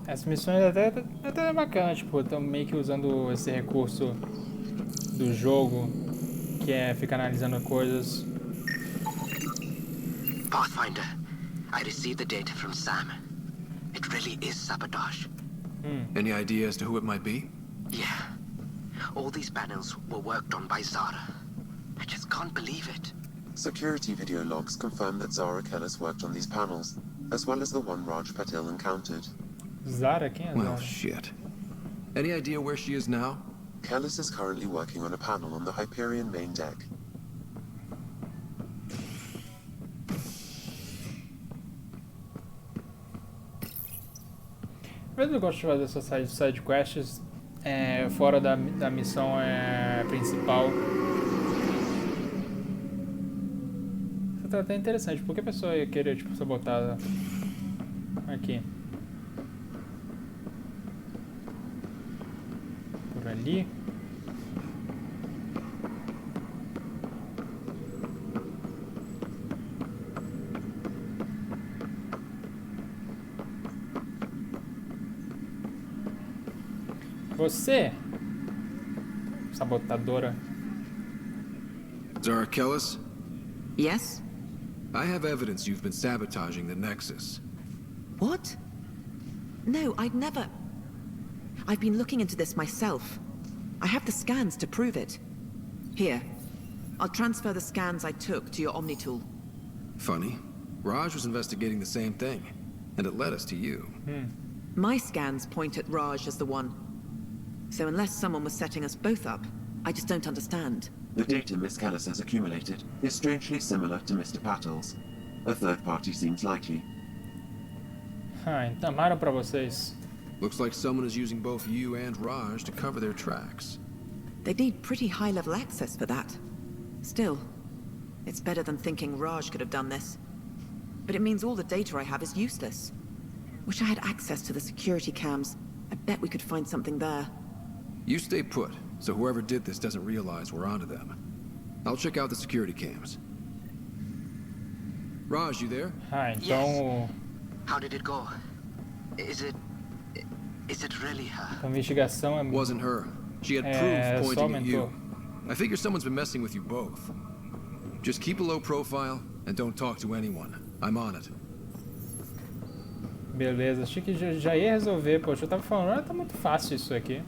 A: Essas missões até é bacana, tipo, estão meio que usando esse recurso do jogo, que é ficar analisando coisas.
T: Pathfinder, I received the data from Sam. It really is sabotage.
S: Any idea as to who it might be?
T: Yeah. All these panels were worked on by Zara. I just can't believe it.
K: Security video logs confirm that Zara Kellis worked on these panels, as well as the one Raj Patil encountered.
A: Zara? Quem é Zara?
S: Well, shit. Any idea where she is now?
K: Kellis is currently working on a panel on the Hyperion main deck.
A: Mas eu gosto de fazer essas side quests fora da missão principal. Isso tá até interessante. Por que a pessoa ia querer tipo, sabotar aqui? Por ali. Você, sabotadora.
S: Zara Kellis?
R: Yes?
S: I have evidence you've been sabotaging the Nexus.
U: What? No, I'd never... I've been looking into this myself. I have the scans to prove it. Here. I'll transfer the scans I took to your Omni tool.
S: Funny. Raj was investigating the same thing, and it led us to you.
U: My scans point at Raj as the one. So unless someone was setting us both up, I just don't understand.
K: The data Miss Kellis has accumulated is strangely similar to Mr. Patel's. A third party seems likely.
A: Então amaram pra vocês.
S: Looks like someone is using both you and Raj to cover their tracks.
U: They'd need pretty high-level access for that. Still, it's better than thinking Raj could have done this. But it means all the data I have is useless. Wish I had access to the security cams. I bet we could find something there.
S: You stay put, so whoever did this doesn't realize we're onto them. I'll check out the security cams. Raj, you there?
A: Então...
T: Yes. How did it go? Is it really her?
A: A investigação
S: Wasn't her. She had proof pointing at you.
A: aumentou.
S: I figure someone's been messing with you both. Just keep a low profile and don't talk to anyone. I'm on it.
A: Beleza, achei que já ia resolver, poxa, eu tava falando, tá muito fácil isso aqui.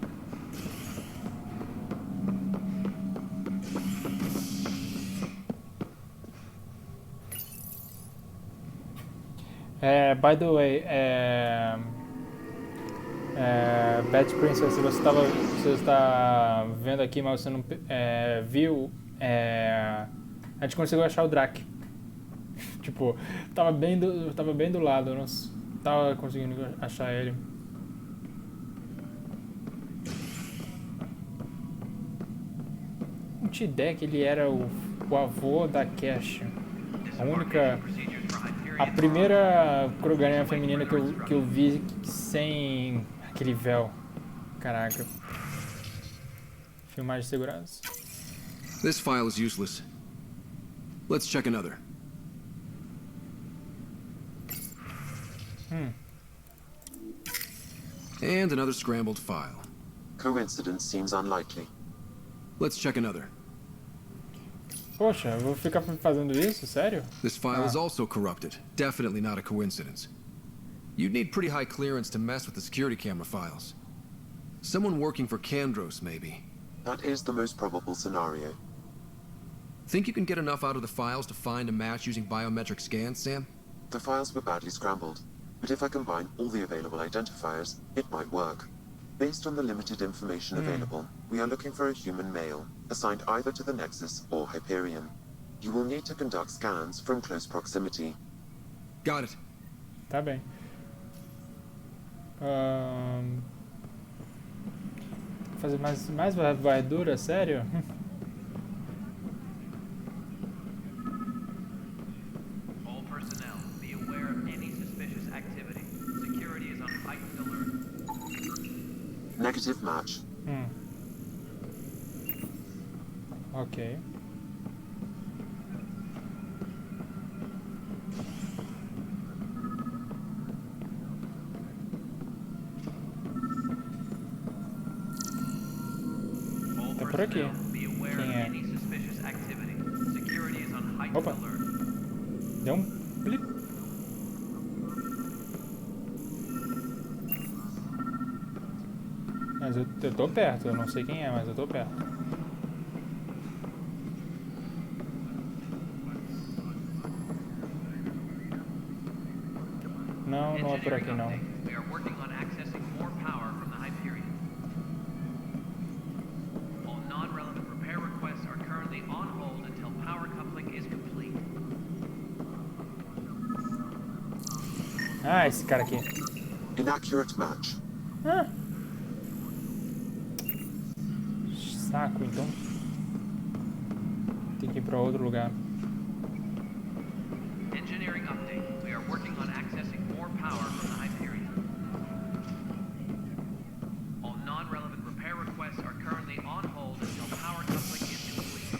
A: By the way, Bat Princess, se você está vendo aqui, mas você não viu, a gente conseguiu achar o Drake. Tipo, tava bem do lado, eu não tava conseguindo achar ele. Não tinha ideia que ele era o avô da Cash. A primeira Kroganian feminina que eu vi sem aquele véu. Caraca. Filmagem de segurança.
S: This file is useless. Let's check another. And another scrambled file.
K: Coincidence seems unlikely.
S: Let's check another.
A: Poxa, eu vou ficar fazendo isso? Sério?
S: This file is also corrupted. Definitely not a coincidence. You'd need pretty high clearance to mess with the security camera files. Someone working for Kandros, maybe.
K: That is the most probable scenario.
S: Think you can get enough out of the files to find a match using biometric scans, Sam?
K: The files were badly scrambled, but if I combine all the available identifiers, it might work. Based on the limited information available, we are looking for a human male, assigned either to the Nexus or Hyperion. You will need to conduct scans from close proximity.
S: Got it.
A: Tá bem. Fazer mais varredura, sério?
D: All personnel, be aware of any suspicious activity. Security is on heightened alert.
K: Negative match.
A: Ok. Tá por aqui. Quem é? Opa! Deu um blip. Mas eu tô perto, eu não sei quem é, mas eu tô perto. Não, não é por aqui não.
D: We are working on accessing more power from the Hyperion. All non-relevant repair requests are currently on hold until power coupling is complete.
A: Ah, esse cara aqui.
K: Inaccurate match.
A: Saco, então. Tem que ir pra outro lugar.
D: Engineering update. We are working on accessing more power from the Hyperion. All non-relevant repair requests are currently on hold until power coupling is complete.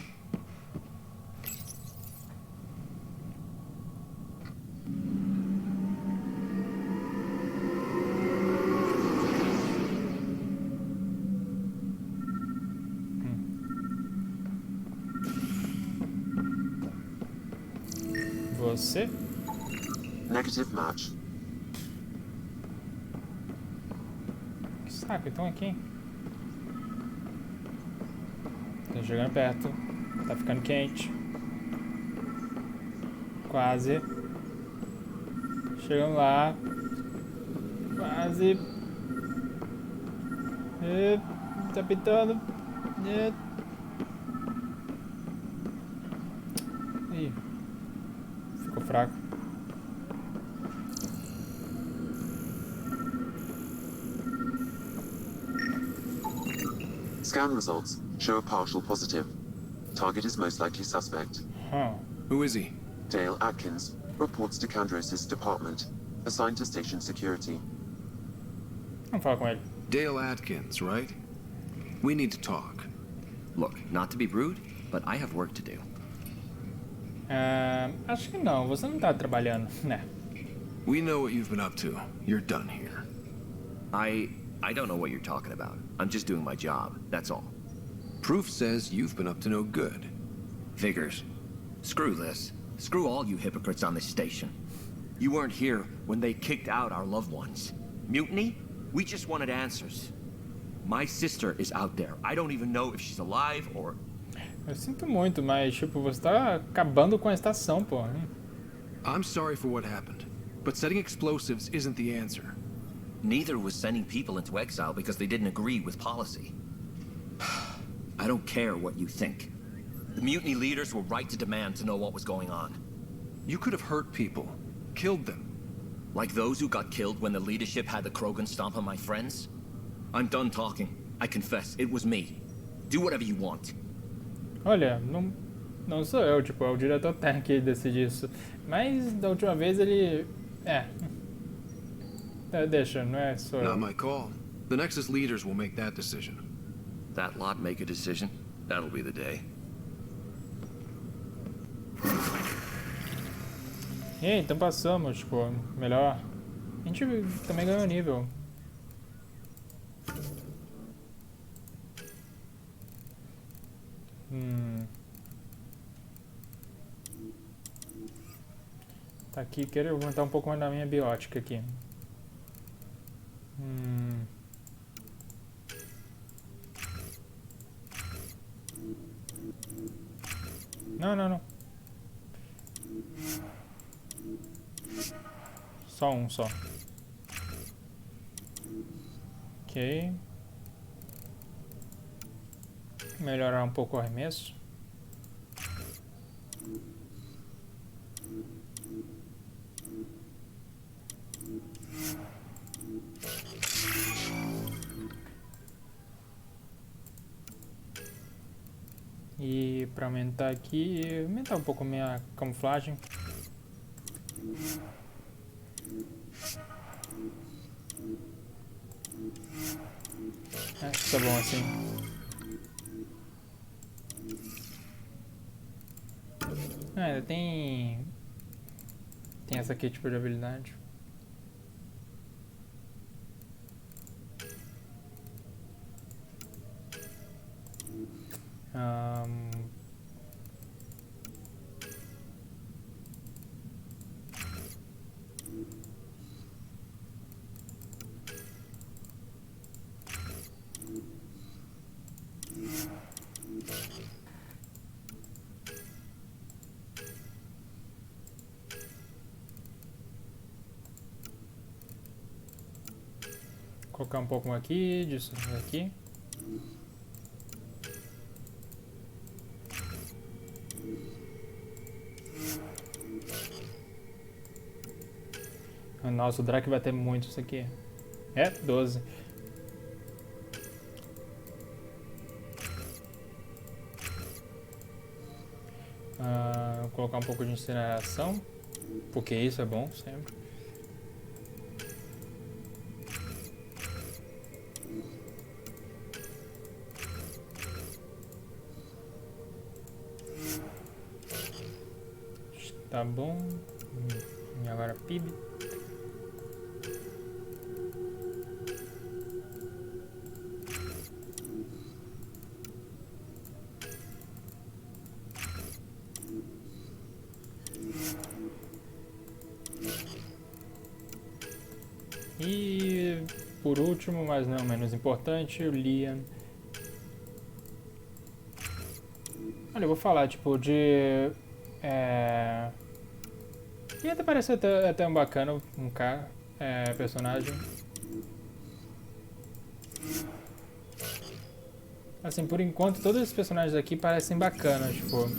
A: Você?
K: Negative match.
A: Que saco, então aqui. Tô chegando perto. Tá ficando quente. Quase. Chegando lá. Quase. Tá pitando. Ih. Ficou fraco.
K: Scan results show a partial positive. Target is most likely suspect.
S: Who is he?
K: Dale Atkins reports to Kandros' department, assigned to station security.
A: Vamos falar com ele.
S: Dale Atkins, right? We need to talk.
H: Look, not to be rude, but I have work to do.
A: Acho que não, você não tá trabalhando, né?
S: We know what you've been up to. You're done here.
H: I don't know what you're talking about. I'm just doing my job, that's all.
S: Proof says you've been up to no good.
H: Figures. Screw this. Screw all you hypocrites on this station. You weren't here when they kicked out our loved ones. Mutiny? We just wanted answers. My sister is out there. I don't even know if she's alive or...
A: Eu sinto muito, mas tipo, você tá acabando com a estação, pô.
S: I'm sorry for what happened. But setting explosives isn't the answer.
H: Neither was sending people into exile because they didn't agree with policy. I don't care what you think. The mutiny leaders were right to demand to know what was going on.
S: You could have hurt people, killed them.
H: Like those who got killed when the leadership had the Krogan stomp on my friends? I'm done talking. I confess, it was me. Do whatever you want.
A: Olha, não sou eu, tipo, é o diretor Pen que decide isso. Mas da última vez ele... Deixa, não é só eu.
S: Not my call. The Nexus leaders will make that decision.
H: That lot make a decision? That'll be the day.
A: E então passamos, tipo, melhor. A gente também ganhou nível. Tá aqui, quero aumentar um pouco mais da minha biótica aqui. Não. Só um só. Ok. Melhorar um pouco o arremesso. E para aumentar aqui, aumentar um pouco minha camuflagem. Acho que tá bom assim. Ainda tem essa aqui tipo de habilidade. Colocar um pouco aqui, disso aqui. Nossa, o Drake vai ter muito isso aqui. 12. Vou colocar um pouco de incineração, porque isso é bom sempre. Tá bom. E agora PIB. E por último, mas não menos importante, o Liam. Olha, eu vou falar tipo de... E até parece até um bacana, um cara, personagem. Assim, por enquanto, todos os personagens aqui parecem bacanas, tipo...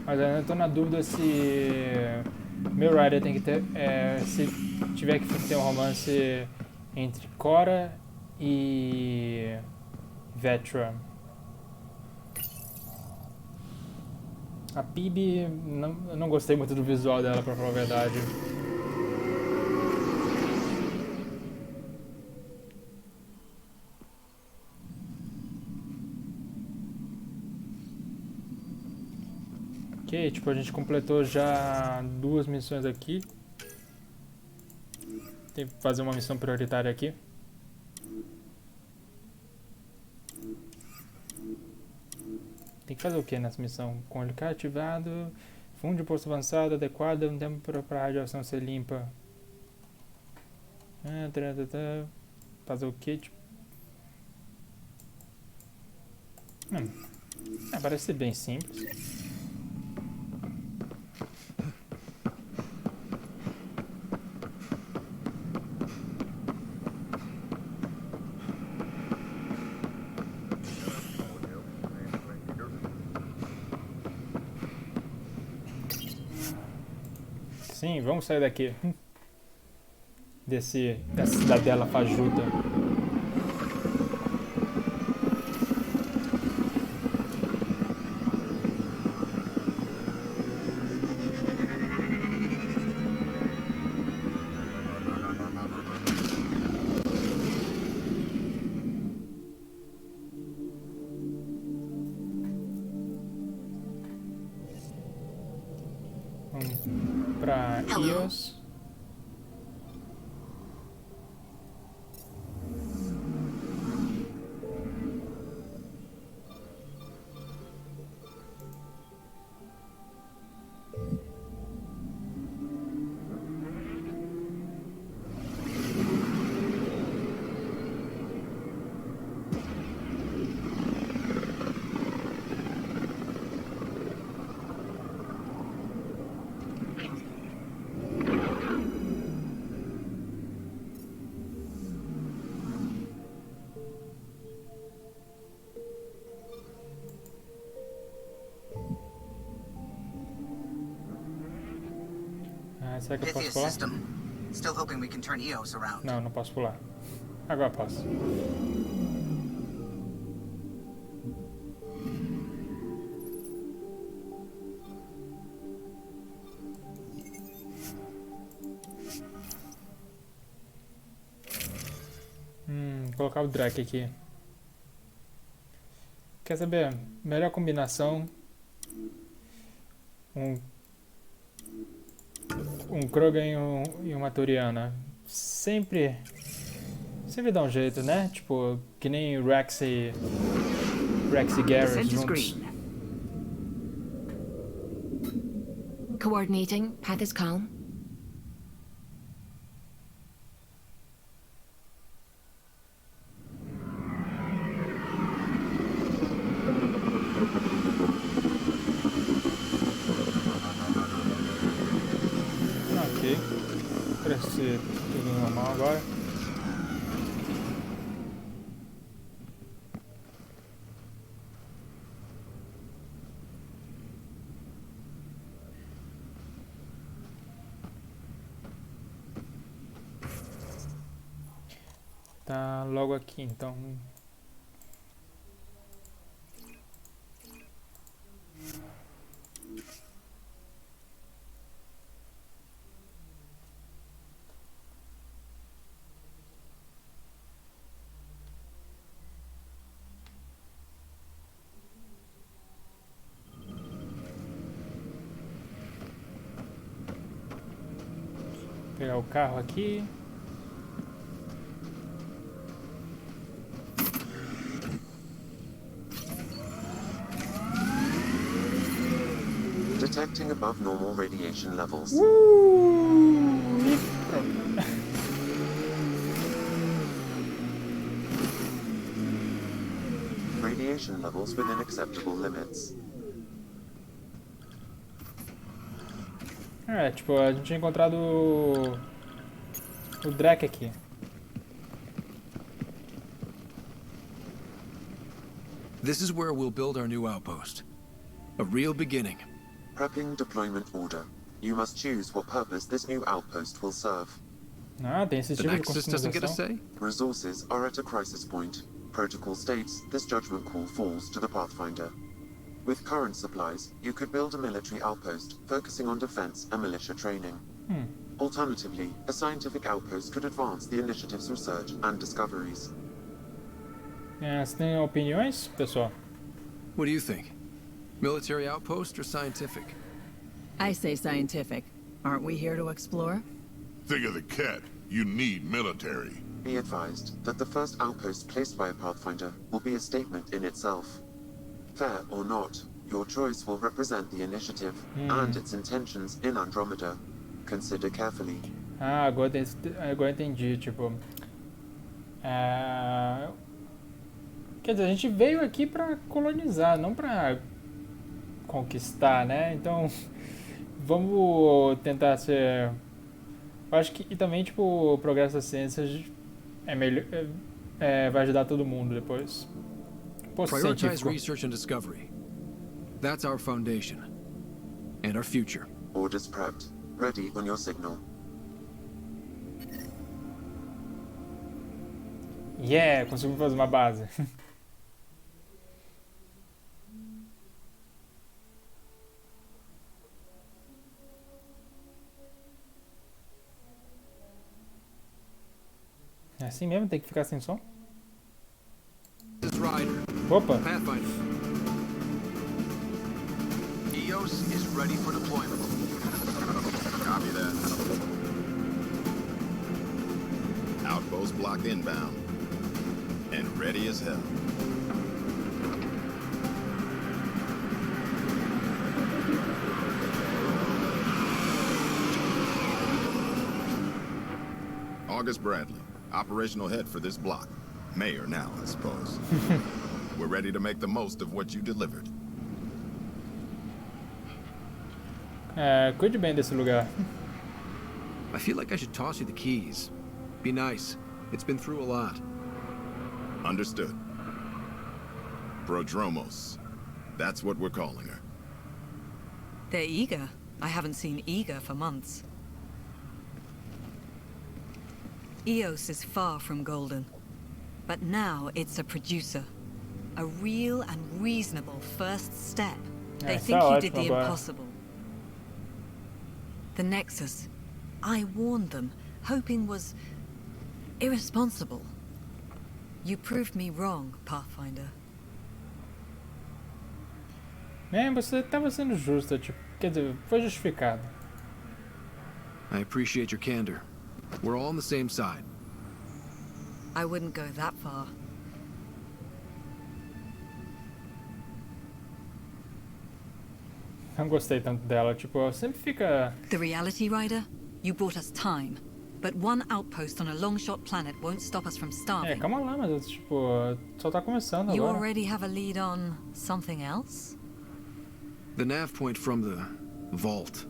A: Mas eu ainda tô na dúvida se meu Rider tem que ter... se tiver que ter um romance entre Cora e Vetra. A PIB, eu não gostei muito do visual dela, pra falar a verdade. Ok, tipo, a gente completou já 2 missões aqui. Tem que fazer uma missão prioritária aqui. Tem que fazer o que nessa missão? Colicar ativado, fundo de posto avançado, adequado, um tempo para a radiação ser limpa. Fazer o que? Tipo... Parece ser bem simples. Sim, vamos sair daqui. Dessa cidadela fajuta. Vamos pra Ios. Será que eu posso
J: Pythia's
A: pular?
J: system. Still hoping we can turn Eos around.
A: Não, não posso pular. Agora posso. Vou colocar o Drake aqui. Quer saber? Melhor combinação. Um Krogan e uma Turiana. Sempre dá um jeito, né? Tipo, que nem Rex e Garrett juntos.
N: Coordinating. Path is calm.
A: Ok. Parece ser tudo normal agora. Tá logo aqui, então. Pegar o carro aqui.
K: Detecting above normal radiation levels. Radiation levels within acceptable limits.
A: Tipo, a gente tinha encontrado o Drake aqui.
S: This is where we'll build our new outpost. A real beginning.
K: Prepping deployment order. You must choose what purpose this new outpost will serve.
A: Ah, tem esse
S: The
A: tipo de
S: Nexus doesn't get a
A: customização.
S: say?
K: Resources are at a crisis point. Protocol states this judgment call falls to the Pathfinder. With current supplies, you could build a military outpost, focusing on defense and militia training. Alternatively, a scientific outpost could advance the initiative's research and discoveries.
A: Você tem opiniões, pessoal?
S: What do you think? Military outpost or scientific?
L: I say scientific. Aren't we here to explore?
O: Think of the cat. You need military.
K: Be advised that the first outpost placed by a Pathfinder will be a statement in itself. Fair or not, your choice will represent the initiative and its intentions in Andromeda. Consider carefully.
A: Ah, agora entendi, tipo... Quer dizer, a gente veio aqui pra colonizar, não pra conquistar, né? Então, vamos tentar ser... Eu acho que, e também, tipo, o progresso da ciência é melhor, vai ajudar todo mundo depois. Posto
S: Prioritize
A: científico.
S: research and discovery. That's our foundation. And our future.
K: Orders prepped. Ready on your signal.
A: Yeah, conseguimos fazer uma base. É assim mesmo? Tem que ficar sem som? Opa!
S: Pathfinder.
C: EOS is ready for deployment. Copy that.
O: Outpost blocked inbound. And ready as hell. August Bradley, operational head for this block. Mayor now, I suppose. We're ready to make the most of what you delivered.
A: Cuide bem desse lugar.
S: I feel like I should toss you the keys. Be nice. It's been through a lot.
O: Understood. Prodromos. That's what we're calling her.
G: They're eager. I haven't seen eager for months. EOS is far from golden. But now it's a producer. A real and reasonable first step. They think you did the impossible. The Nexus. I warned them, hoping was irresponsible. You proved me wrong, Pathfinder.
A: Você estava sendo justa, tipo, quer dizer, foi justificado.
S: I appreciate your candor. We're all on the same side.
G: I wouldn't go that far.
A: Não gostei tanto dela, tipo, sempre fica...
G: The Reality Rider? You brought us time. But one outpost on a long-shot planet won't stop us from starving.
A: Calma lá, mas tipo, só tá começando
G: You
A: agora.
G: already have a lead on something else?
S: The nav point from the vault.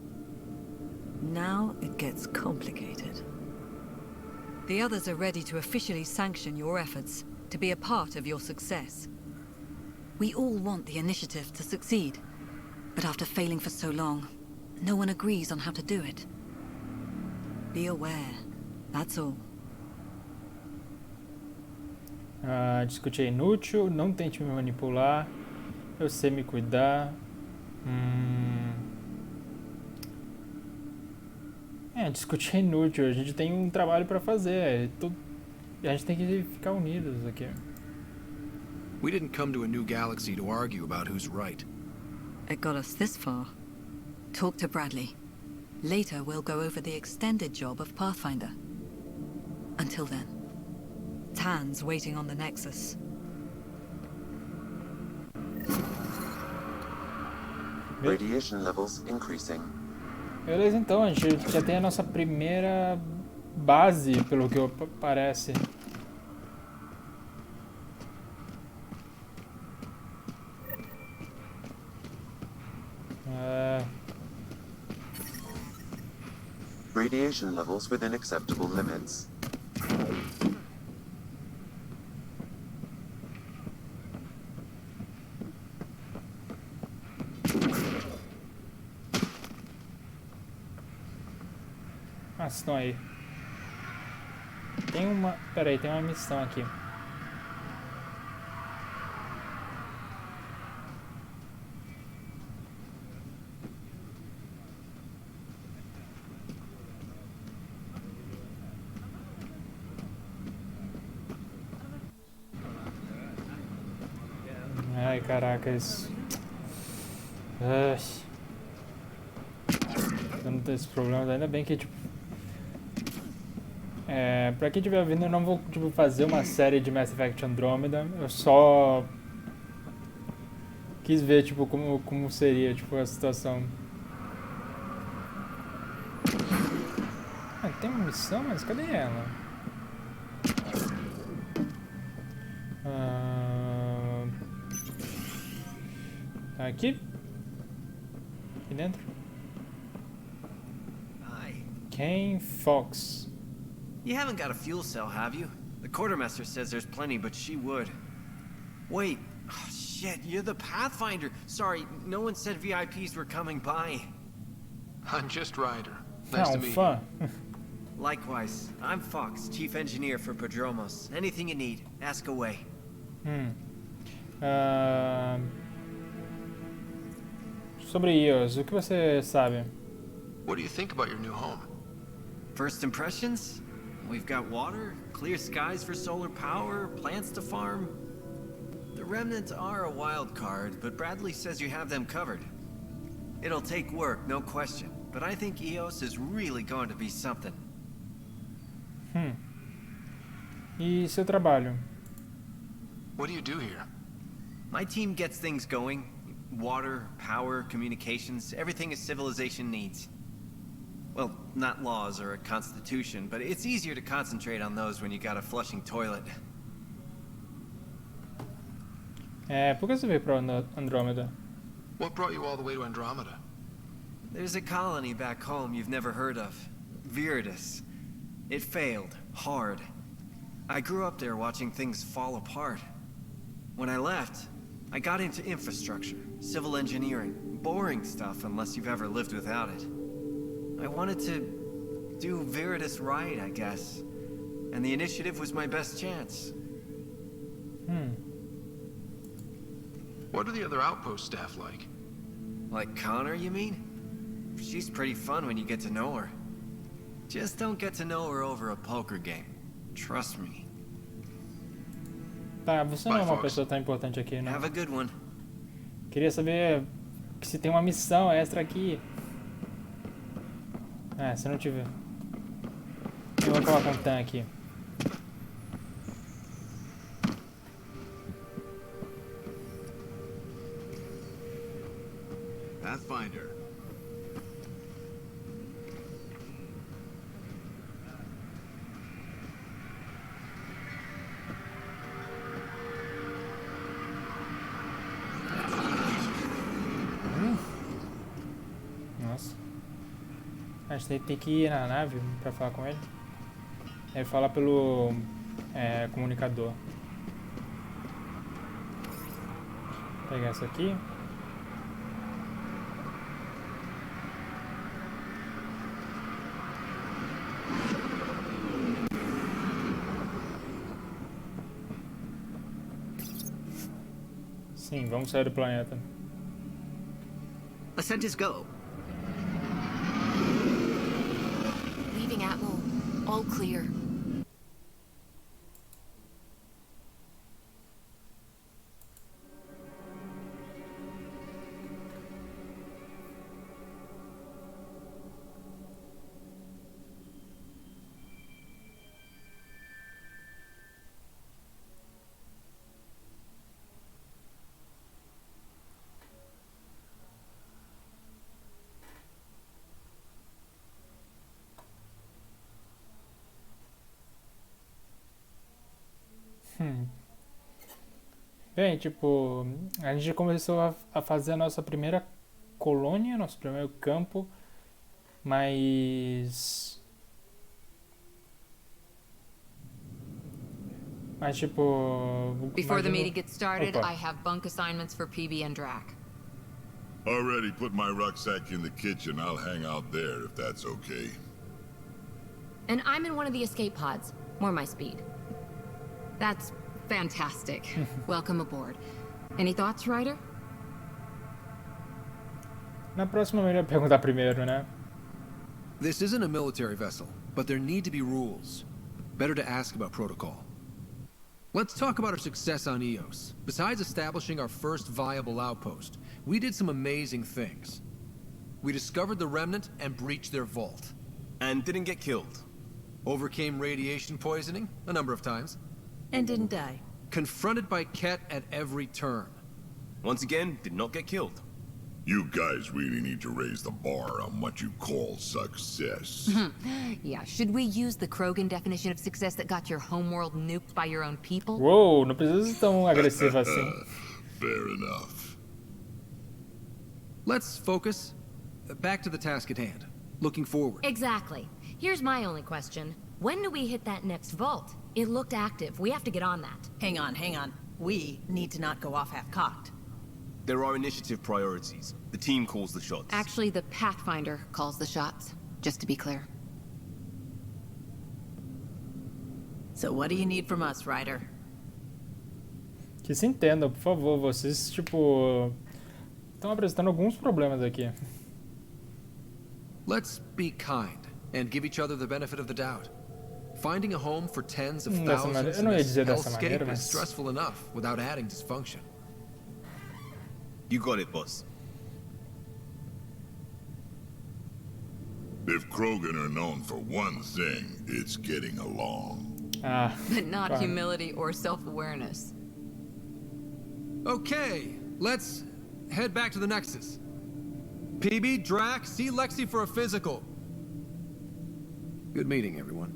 G: Now it gets complicated. The others are ready to officially sanction your efforts, to be a part of your success. We all want the initiative to succeed, but after failing for so long, no one agrees on how to do it. Be aware, that's all.
A: Discutir é inútil, não tente me manipular, eu sei me cuidar. Discutir é inútil, a gente tem um trabalho pra fazer, e a gente tem que ficar unidos aqui.
S: We didn't come to a new galaxy to argue about who's right.
G: It got us this far. Talk to Bradley. Later, we'll go over the extended job of Pathfinder. Until then, Tan's waiting on the Nexus.
K: Radiation levels increasing.
A: Beleza, então, a gente já tem a nossa primeira base, pelo que parece.
K: Radiation levels within acceptable limits.
A: Estão aí. Tem uma... Pera aí, tem uma missão aqui. Ai, caraca, isso... Eu não tenho esses problemas, ainda bem que, tipo... pra quem estiver ouvindo, eu não vou, tipo, fazer uma série de Mass Effect Andromeda, eu só... quis ver, tipo, como seria, tipo, a situação. Tem uma missão, mas cadê ela? Tá aqui? dentro?
B: Hi.
A: Kane Fox.
B: You haven't got a fuel cell, have you? The quartermaster says there's plenty, but she would. Wait. Oh, shit, you're the Pathfinder. Sorry, no one said VIPs were coming by.
S: I'm just Ryder. Nice to meet you.
B: Likewise. I'm Fox, Chief Engineer for Prodromos. Anything you need, ask away.
A: Sobre IOS, o que você sabe?
S: What do you think about your new home?
B: First impressions? We've got water, clear skies for solar power, plants to farm. The remnants are a wild card, but Bradley says you have them covered. It'll take work, no question, but I think EOS is really going to be something.
A: E seu trabalho?
S: What do you do here?
B: My team gets things going. Water, power, communications, everything a civilization needs. Well, not laws or a constitution, but it's easier to concentrate on those when you got a flushing toilet.
A: Por que você veio pra Andromeda?
S: What brought you all the way to Andromeda?
B: There's a colony back home you've never heard of. Viridis. It failed. Hard. I grew up there watching things fall apart. When I left, I got into infrastructure, civil engineering. Boring stuff unless you've ever lived without it. I wanted to do Viridis right, I guess. And the initiative was my best chance.
S: What are the other outpost staff like?
B: Like Connor, you mean? She's pretty fun when you get to know her. Just don't get to know her over a poker game. Trust me.
A: Tá, você não é uma pessoa tão importante aqui, não.
B: Have a good one.
A: Queria saber se tem uma missão extra aqui. Se não tiver. Eu vou colocar um tanque aqui.
S: Pathfinder.
A: Nossa. A gente tem que ir na nave pra falar com ele. Ele fala pelo comunicador. Vou pegar essa aqui. Sim, vamos sair do planeta.
T: Ascent is go.
N: Leaving Atmo. All clear.
A: Bem, tipo, a gente começou a fazer a nossa primeira colônia, nosso primeiro campo, mas tipo...
V: Before the meeting gets started, I have bunk assignments for PB and Drac.
O: Already put my rucksack in the kitchen. I'll hang out there if that's okay.
I: And I'm in one of the escape pods. More my speed.
V: That's fantastic. Welcome aboard. Any thoughts, Ryder?
A: Na próxima eu ia perguntar primeiro, né?
S: This isn't a military vessel, but there need to be rules. Better to ask about protocol. Let's talk about our success on EOS. Besides establishing our first viable outpost, we did some amazing things. We discovered the Remnant and breached their vault.
H: And didn't get killed.
S: Overcame radiation poisoning a number of times.
R: And didn't die.
S: Confronted by Ket at every turn.
H: Once again, did not get killed.
O: You guys really need to raise the bar on what you call success.
V: Yeah, should we use the Krogan definition of success that got your homeworld nuked by your own people?
A: Uou, não precisa ser tão agressivo assim.
O: Fair enough.
S: Let's focus. back to the task at hand. Looking forward.
I: Exactly. Here's my only question. When do we hit that next vault? It looked active. We have to get on that.
L: Hang on, hang on. We need to not go off half-cocked.
F: There are initiative priorities. The team calls the shots.
V: Actually, the Pathfinder calls the shots, just to be clear.
L: So what do you need from us, Ryder?
A: Que se entenda, por favor, vocês, tipo, estão apresentando alguns problemas aqui.
S: Let's be kind and give each other the benefit of the doubt. Finding a home for tens of
A: Dessa maneira,
S: thousands
A: eu
S: in
A: não ia
S: this
A: dizer dessa
S: hellscape
A: maneira,
S: is
A: mas
S: stressful enough without adding dysfunction.
F: You got it, boss.
O: If Krogan are known for one thing, it's getting along.
V: But not
A: fine.
V: humility or self-awareness.
S: Okay, let's head back to the Nexus. PB, Drac, see Lexi for a physical. Good meeting, everyone.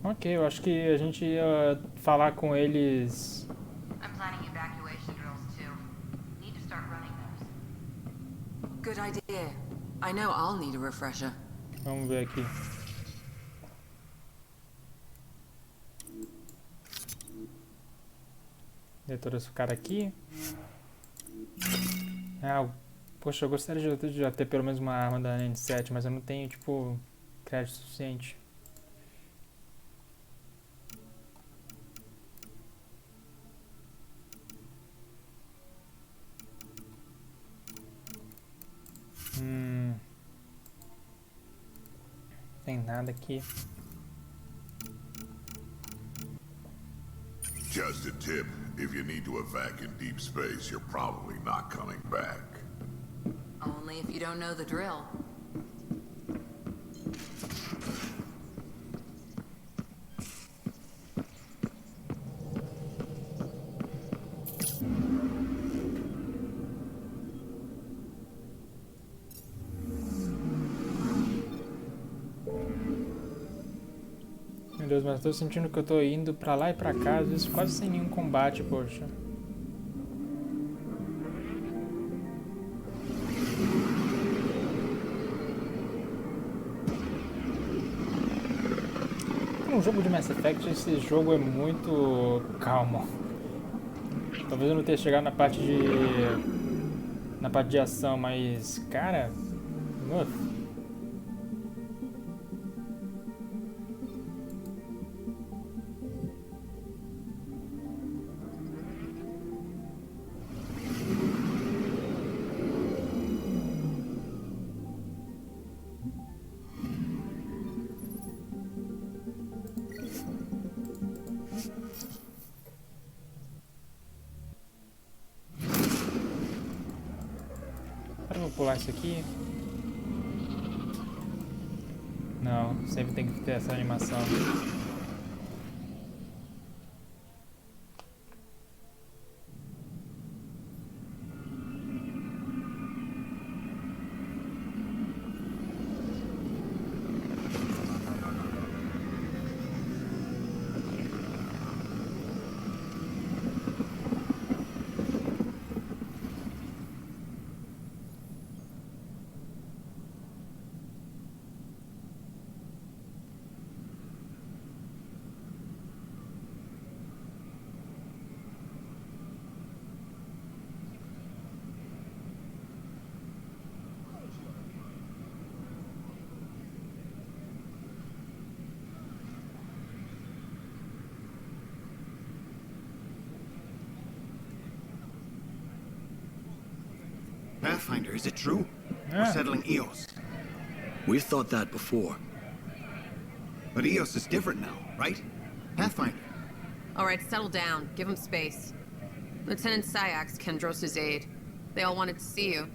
A: Ok, eu acho que a gente ia falar com eles.
V: I'm planning evacuation drills too. Need to start running those.
R: Good idea. I know I'll need a refresher.
A: Vamos ver aqui. Detonar esse cara aqui. Ah, poxa, eu gostaria de já ter pelo menos uma arma da N7, mas eu não tenho, tipo, crédito suficiente. Tem nada aqui.
O: Just a tip, if you need to evac in deep space, you're probably not coming back.
R: Only if you don't know the drill.
A: Meu Deus, mas eu tô sentindo que eu tô indo pra lá e pra cá, às vezes quase sem nenhum combate, poxa. Um jogo de Mass Effect, esse jogo é muito calmo. Talvez eu não tenha chegado na parte de ação, mas cara, uf. Vou pular isso aqui. Não, sempre tem que ter essa animação.
H: Pathfinder, is it true? We're settling Eos.
C: We've thought that before.
H: But Eos is different now, right? Pathfinder.
P: All right, settle down. Give him space. Lieutenant Syax, Kendros' aide. They all wanted to see you.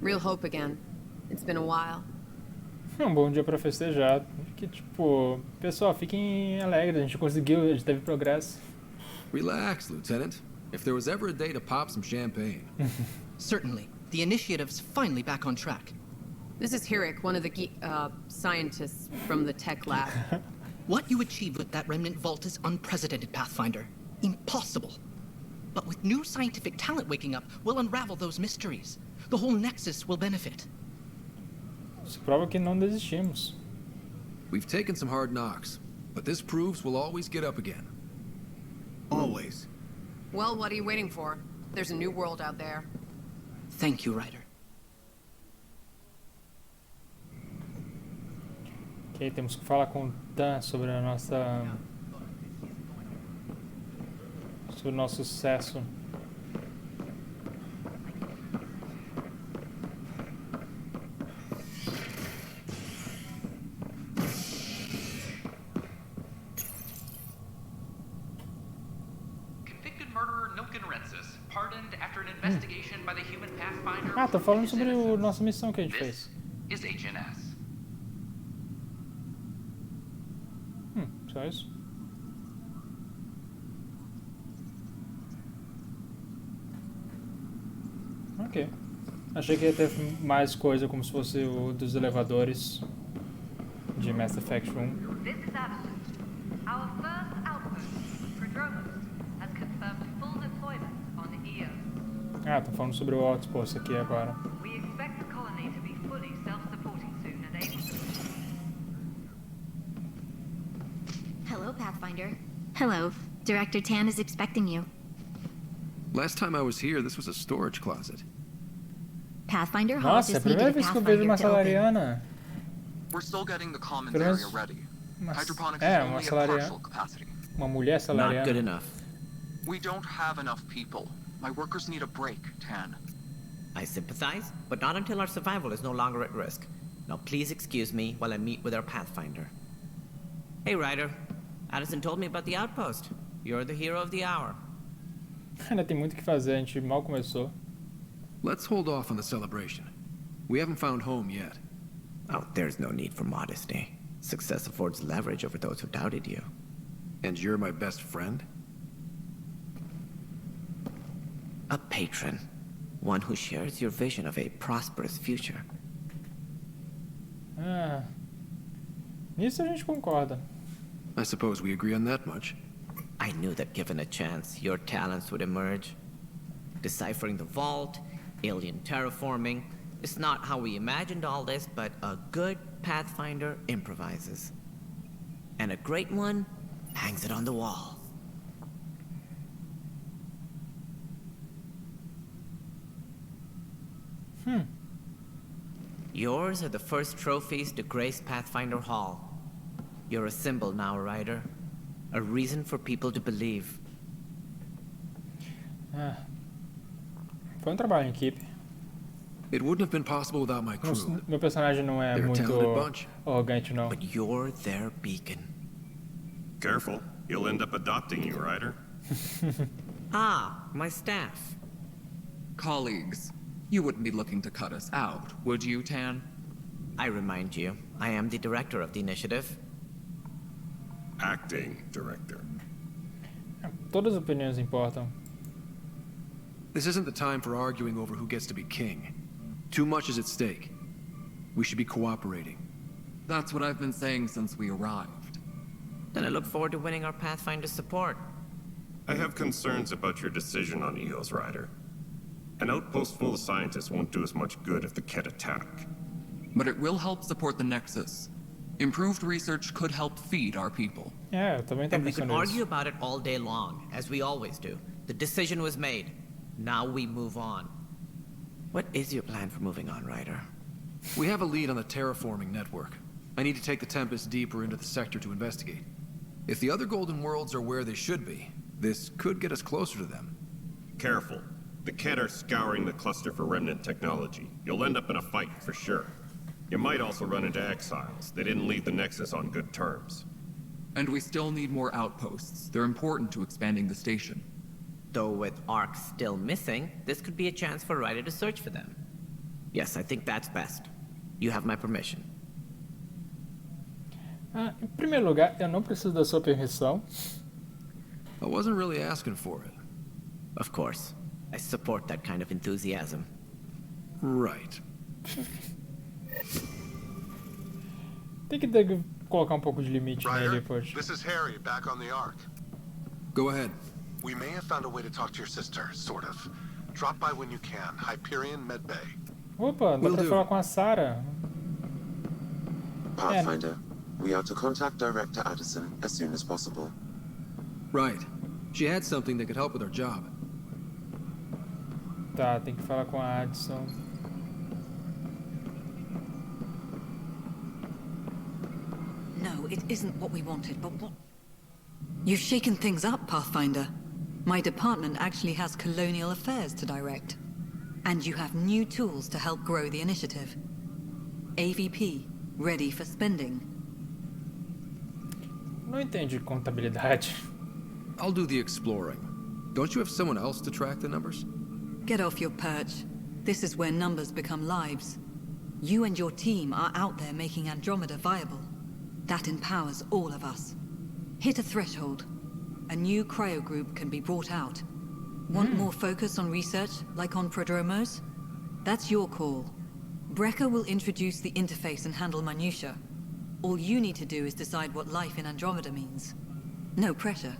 P: Real hope again. It's been a while.
A: Bom dia pra festejar. Que tipo, pessoal, fiquem alegres, a gente conseguiu, a gente teve progresso.
S: Relax, Lieutenant. If there was ever a day to pop some champagne.
W: Certainly. The initiative's finally back on track.
P: This is Hirik, one of the scientists from the tech lab.
W: What you achieved with that remnant vault is unprecedented, Pathfinder. Impossible. But with new scientific talent waking up, we'll unravel those mysteries. The whole Nexus will benefit.
A: Isso prova que não desistimos.
S: We've taken some hard knocks, but this proves we'll always get up again.
H: Always.
P: Well, what are you waiting for? There's a new world out there.
W: Thank you, Ryder.
A: Ok, temos que falar com o Dan sobre a nossa... sobre o nosso sucesso.
D: Convicted murderer Nilken Rensis, pardoned after an investigation by the human Pathfinder.
A: Ah, tô falando sobre a nossa missão que a gente fez.
D: Is HNS.
A: Só isso? Ok. Achei que ia ter mais coisa, como se fosse o dos elevadores de Mass Effect 1.
E: This is Addison. Our first outpost, Prodromos, has confirmed full deployment on the EO.
A: Ah, tô falando sobre o outpost aqui agora.
E: We expect the colony to be fully self-supporting soon and able to...
M: Hello, Pathfinder. Hello. Director Tan is expecting you.
S: Last time I was here, this was a storage closet.
M: Pathfinder Hall
A: Nossa, é a
M: just needed
A: primeira
M: a
A: vez que eu vejo uma
M: Pathfinder to open.
A: salariana.
Q: We're still getting the commons
A: Pelo
Q: area
A: menos
Q: ready.
A: uma-
Q: Hydroponics
A: é,
Q: is
A: uma
Q: only at
A: salariana.
Q: partial capacity.
A: Uma mulher salariana.
H: Not good enough.
Q: We don't have enough people. My workers need a break, Tan.
X: I sympathize, but not until our survival is no longer at risk. Now please excuse me while I meet with our Pathfinder. Hey, Ryder. Addison told me about the outpost. You're the hero of the hour.
A: Ainda tem muito o que fazer, a gente mal começou.
S: Let's hold off on the celebration. We haven't found home yet.
X: Oh, there's no need for modesty. Success affords leverage over those who doubted you.
S: And you're my best friend?
X: A patron. One who shares your vision of a prosperous future.
A: Ah, nisso a gente concorda.
S: I suppose we agree on that much.
X: I knew that given a chance, your talents would emerge. Deciphering the vault, alien terraforming. It's not how we imagined all this, but a good Pathfinder improvises. And a great one hangs it on the wall. Yours are the first trophies to grace Pathfinder Hall. You're a symbol now, Ryder. A reason for people to believe.
A: Ah. Foi trabalho em equipe.
S: It wouldn't have been possible without my crew.
A: Meu personagem não é
S: They're a talented
A: muito
S: bunch.
A: arrogante, não.
X: But you're their beacon.
F: Careful, he'll end up adopting you, Ryder.
X: Ah, my staff.
Y: Colleagues, you wouldn't be looking to cut us out, would you, Tan?
X: I remind you, I am the director of the initiative.
F: Acting director.
A: Todas as opiniões importam.
S: This isn't the time for arguing over who gets to be king. Too much is at stake. We should be cooperating.
Y: That's what I've been saying since we arrived.
X: Then I look forward to winning our Pathfinder support.
F: I have concerns about your decision on Eos, Ryder. An outpost full of scientists won't do as much good if the Ket attack.
Y: But it will help support the Nexus. Improved research could help feed our people.
A: É, eu também tô
X: And we could
A: pensando
X: argue
A: nisso.
X: about it all day long, as we always do. The decision was made. Now we move on. What is your plan for moving on, Ryder?
S: We have a lead on the terraforming network. I need to take the Tempest deeper into the sector to investigate. If the other Golden Worlds are where they should be, this could get us closer to them.
F: Careful. The Ket are scouring the cluster for remnant technology. You'll end up in a fight for sure. You might also run into exiles. They didn't leave the Nexus on good terms.
Y: And we still need more outposts. They're important to expanding the station.
X: Though with Ark still missing, this could be a chance for Ryder to search for them. Yes, I think that's best. You have my permission.
A: Ah, em primeiro lugar, eu não preciso da sua permissão.
S: I wasn't really asking for it.
X: Of course. I support that kind of enthusiasm.
S: Right.
A: Tem que colocar um pouco de limite nele,
Z: Ryder,
A: poxa.
Z: this is Harry, back on the Ark.
S: Go ahead.
B: We may have found a way to talk to your sister, sort of. Drop by when you can. Hyperion Med Bay.
A: Opa, dá pra falar com a Sarah.
G: Pathfinder, we are to contact Director Addison as soon as possible.
S: Right. She had something that could help with her job.
A: Tá, tem que falar com a Addison.
R: No, it isn't what we wanted, but what... You've shaken things up, Pathfinder. My department actually has colonial affairs to direct. And you have new tools to help grow the initiative. AVP, ready for spending.
A: Não entende contabilidade.
S: I'll do the exploring. Don't you have someone else to track the numbers?
R: Get off your perch. This is where numbers become lives. You and your team are out there making Andromeda viable. That empowers all of us. Hit a threshold. A new cryo group can be brought out. Want more focus on research, like on Prodromos? That's your call. Brecker will introduce the interface and handle minutiae. All you need to do is decide what life in Andromeda means. No pressure.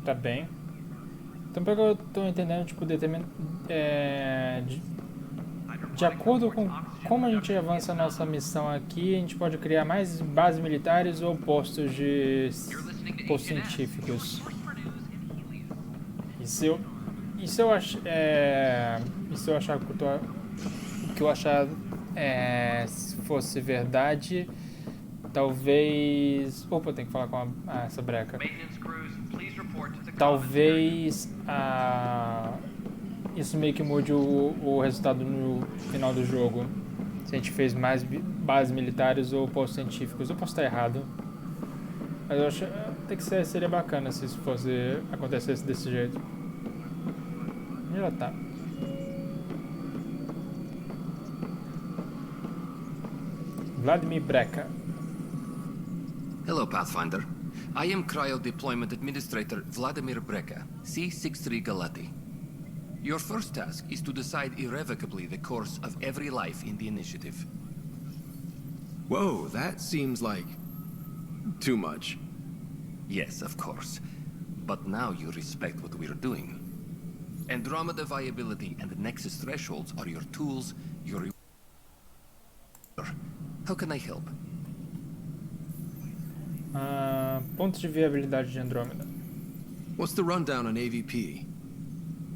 A: Tá bem. Então, pelo que eu tô entendendo, tipo, de acordo com como a gente avança a nossa missão aqui, a gente pode criar mais bases militares ou postos científicos. E se eu achar que eu achar se fosse verdade, talvez... Opa, eu tenho que falar com essa breca. Talvez isso meio que mude o resultado no final do jogo. Se a gente fez mais bases militares ou postos científicos. Eu posso estar errado. Mas eu acho até que seria bacana se isso acontecesse desse jeito. Já tá. Vladimir Breca.
J: Hello, Pathfinder. I am Cryo Deployment Administrator Vladimir Breka, C-63 Galati. Your first task is to decide irrevocably the course of every life in the initiative.
S: Whoa, that seems like... too much.
J: Yes, of course. But now you respect what we're doing. Andromeda viability and the Nexus thresholds are your tools, your... How can I help?
A: Pontos de viabilidade de Andromeda.
S: What's the rundown on AVP?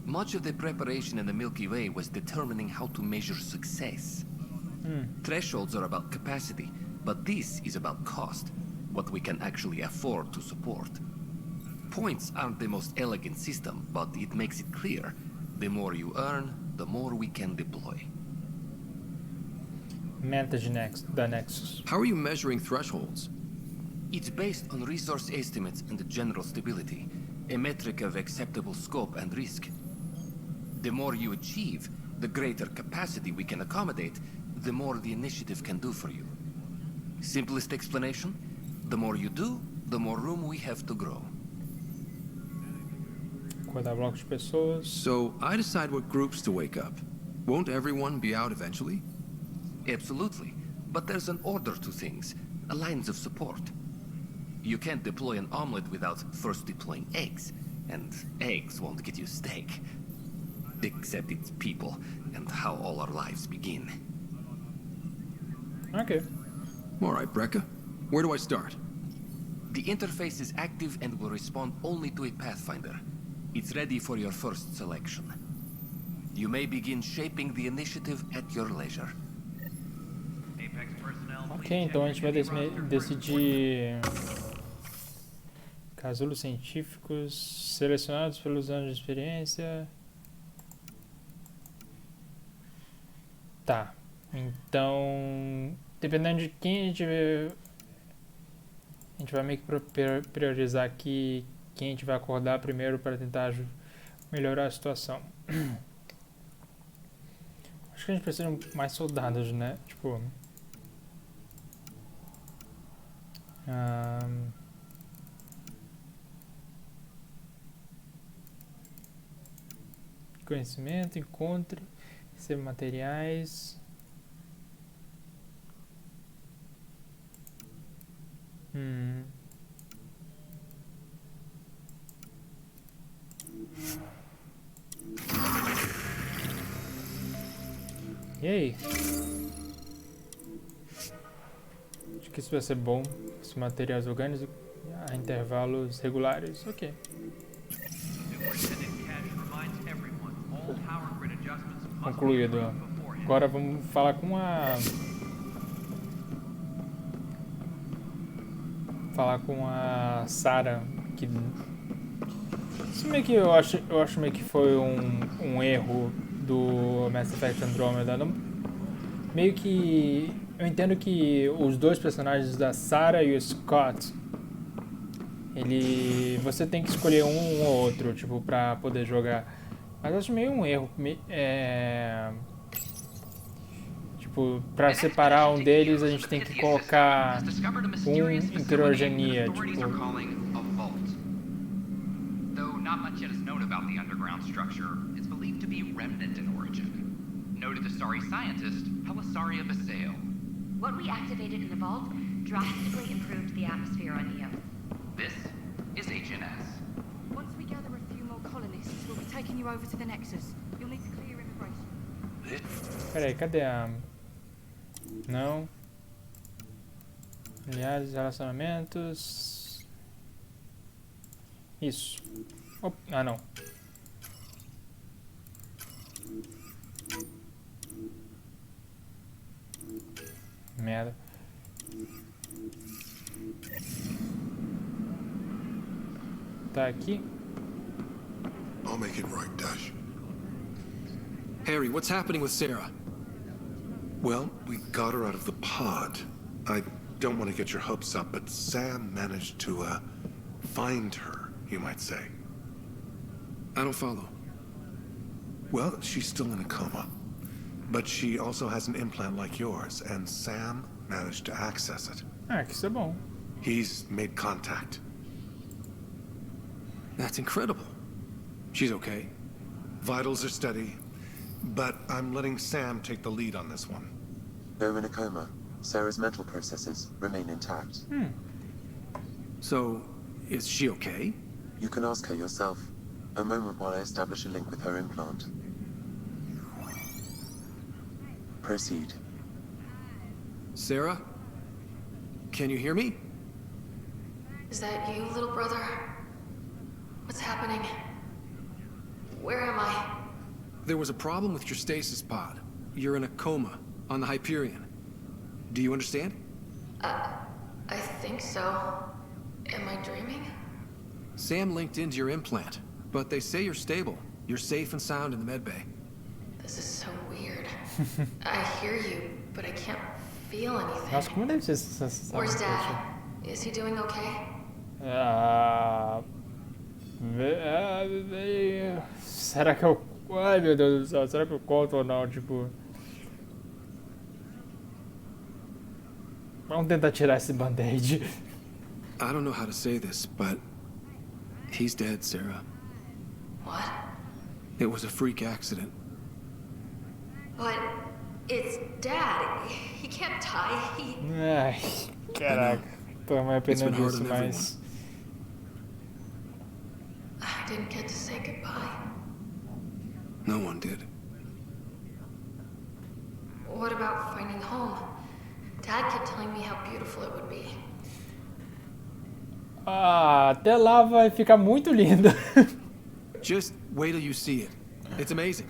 J: Much of the preparation in the Milky Way was determining how to measure success. Thresholds are about capacity, but this is about cost, what we can actually afford to support. Points aren't the most elegant system, but it makes it clear. The more you earn, the more we can deploy.
A: Meta da Nexus.
S: How are you measuring thresholds?
J: It's based on resource estimates and general stability, a metric of acceptable scope and risk. The more you achieve, the greater capacity we can accommodate, the more the initiative can do for you. Simplest explanation? The more you do, the more room we have to grow.
A: Acordar blocos de pessoas.
S: So, I decide what groups to wake up. Won't everyone be out eventually?
J: Absolutely. But there's an order to things, a lines of support. You can't deploy an omelet without first deploying eggs, and eggs won't get you steak. Except it's people, and how all our lives begin.
A: Okay.
S: Alright, Breka. Where do I start?
J: The interface is active and will respond only to a Pathfinder. It's ready for your first selection. You may begin shaping the initiative at your leisure.
A: Ok, então a gente vai decidir casulos científicos selecionados pelos anos de experiência. Tá, então dependendo de quem a gente vai meio que priorizar aqui quem a gente vai acordar primeiro para tentar melhorar a situação. Acho que a gente precisa de mais soldados, né? Tipo... conhecimento, encontre, receba materiais. E aí? Acho que isso vai ser bom. Os materiais orgânicos a intervalos regulares. Ok. Concluído. Agora vamos falar com a... Sarah, que... Isso meio que eu acho meio que foi um erro do Mass Effect Andromeda. Meio que... Eu entendo que os dois personagens da Sarah e o Scott, você tem que escolher um ou outro, tipo, pra poder jogar. Mas eu acho meio um erro. Tipo, pra separar um deles, a gente tem que colocar heterogenia, tipo...
D: Though not much yet is known about the underground structure, it's believed to be remnant in origin. Noted Asari scientist, Helisaria Basale.
E: What we activated in the vault drastically improved the atmosphere on Io.
D: This is HNS.
I: Once we gather a few more colonists, we'll be taking you over to the Nexus. You'll need to clear immigration.
A: Peraí, cadê a... Não. Aliás, relacionamentos... Isso. Ah, não. Merda. Tá aqui.
O: I'll make it right, Dash.
S: Harry, what's happening with Sarah?
B: Well, we got her out of the pod. I don't want to get your hopes up, but Sam managed to, find her, you might say.
S: I don't follow.
B: Well, she's still in a coma. But she also has an implant like yours, and Sam managed to access it.
A: Ah, que isso é bom.
B: He's made contact.
S: That's incredible. She's okay.
B: Vitals are steady, but I'm letting Sam take the lead on this one.
G: Though in a coma, Sarah's mental processes remain intact.
S: So, is she okay?
G: You can ask her yourself. A moment while I establish a link with her implant. Proceed.
S: Sarah? Can you hear me?
I: Is that you, little brother? What's happening? Where am I?
S: There was a problem with your stasis pod. You're in a coma on the Hyperion. Do you understand?
I: I think so. Am I dreaming?
S: Sam linked into your implant, but they say you're stable. You're safe and sound in the medbay.
I: This is so weird. I hear you, but I can't feel anything.
A: Nossa, como deve ser essa sensação?
I: Where's Dad? Is he doing okay?
A: Será que eu... Ai, meu Deus do céu. Será que eu conto ou não? Tipo... Vamos tentar tirar esse band-aid.
S: I don't know how to say this, but he's dead, Sarah.
I: What?
S: It was a freak accident.
I: But it's Dad. He can't die.
A: Ai, caraca. Tô me arrependendo disso, mas...
I: I didn't get to say goodbye.
S: No one did.
I: What about finding home? Dad kept telling me how beautiful it would be.
A: Ah, até lá vai ficar muito lindo.
S: Just wait till you see it. It's amazing.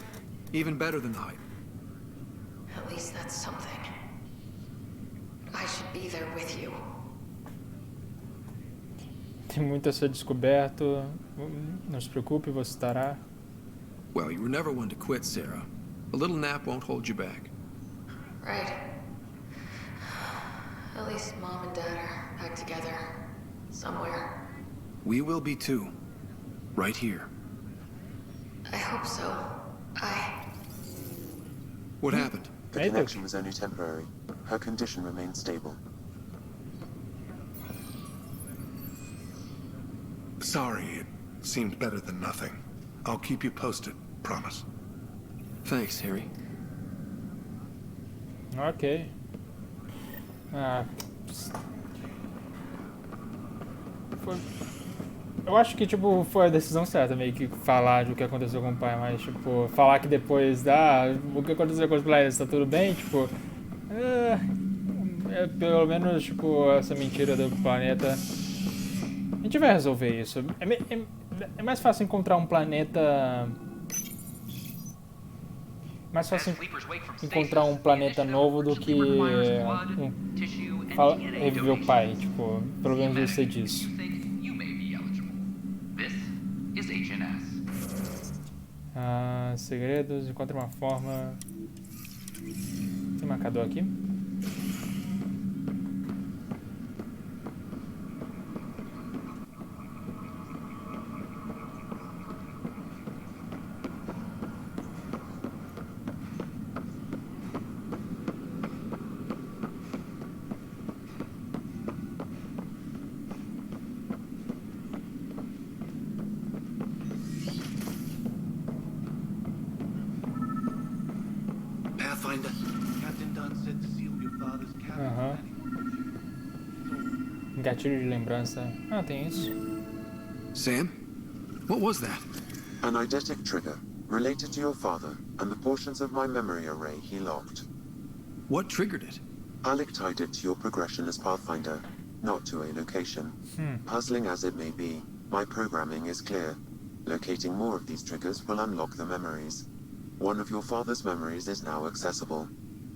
S: Even better than the hype.
I: At least that's something. I should be there with you.
A: Tem muito a ser descoberto. Não se preocupe, você estará.
S: Well, you were never one to quit, Sarah. A little nap won't hold you back.
I: Right. At least Mom and Dad are back together. Somewhere.
S: We will be too. Right here.
I: I hope so.
S: What happened?
G: The connection was only temporary. Her condition remains stable.
B: Sorry, it seemed better than nothing. I'll keep you posted, promise.
S: Thanks, Harry.
A: Ok. Ah. Eu acho que, tipo, foi a decisão certa, meio que falar do que aconteceu com o pai, mas, tipo, falar que depois o que aconteceu com os planetas tá tudo bem, tipo, pelo menos, tipo, essa mentira do planeta, a gente vai resolver isso. É mais fácil encontrar um planeta, mais fácil encontrar um planeta novo do que reviver o pai, tipo, pelo menos eu sei disso.
D: This is HNS.
A: Segredos, encontre uma forma. Tem marcador aqui?
H: Pathfinder. Captain Dunn said to seal your father's
A: Aham. Gatilho de lembrança. Tem isso.
S: Sam? What was that?
G: An eidetic trigger, related to your father, and the portions of my memory array he locked.
S: What triggered it?
G: Alec tied it to your progression as Pathfinder, not to a location. Puzzling as it may be, my programming is clear. Locating more of these triggers will unlock the memories. One of your father's memories is now accessible.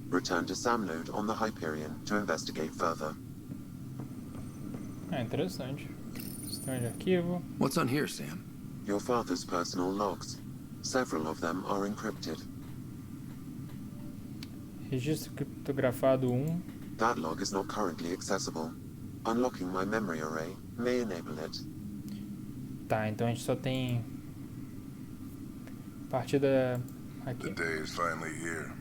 G: Return to Sam node on the Hyperion to investigate further.
A: Interessante. Sistema de arquivo.
S: What's on here, Sam?
G: Your father's personal logs. Several of them are encrypted.
A: Registro criptografado 1.
G: That log is not currently accessible. Unlocking my memory array may enable it.
A: Tá, então a gente só tem partida aqui.
O: The day is finally here.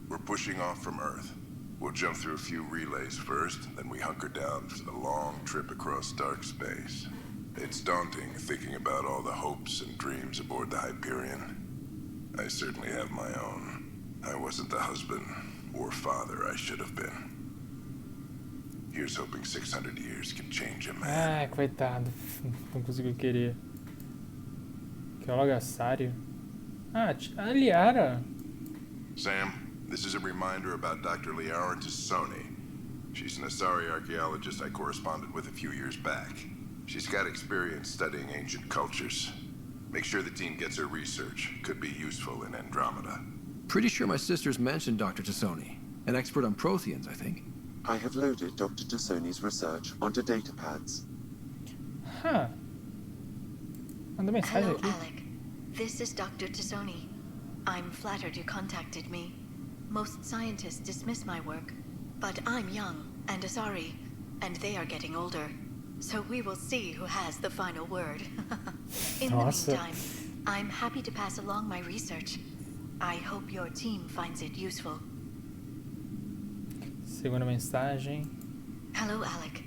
O: We're pushing off from Earth. We'll jump through a few relays first, then we hunker down for the long trip across dark space. It's daunting thinking about all the hopes and dreams aboard the Hyperion. I certainly have my own. I wasn't the husband or father I should have been. Here's hoping 600 years can change a man.
A: Coitado. Não conseguiu querer. Que é o Logassário. A Liara.
O: Sam, this is a reminder about Dr. Liara Tassoni. She's an Asari archaeologist I corresponded with a few years back. She's got experience studying ancient cultures. Make sure the team gets her research. Could be useful in Andromeda.
S: Pretty sure my sister's mentioned Dr. Tassoni. An expert on Protheans, I think.
G: I have loaded Dr. Tassoni's research onto datapads.
A: Manda mensagem
I: Hello,
A: aqui.
I: Alec. This is Dr. Tassoni. I'm flattered you contacted me. Most scientists dismiss my work, but I'm young and Asari, and they are getting older. So we will see who has the final word. In the meantime, I'm happy to pass along my research. I hope your team finds it useful.
A: Segunda mensagem.
I: Hello, Alec.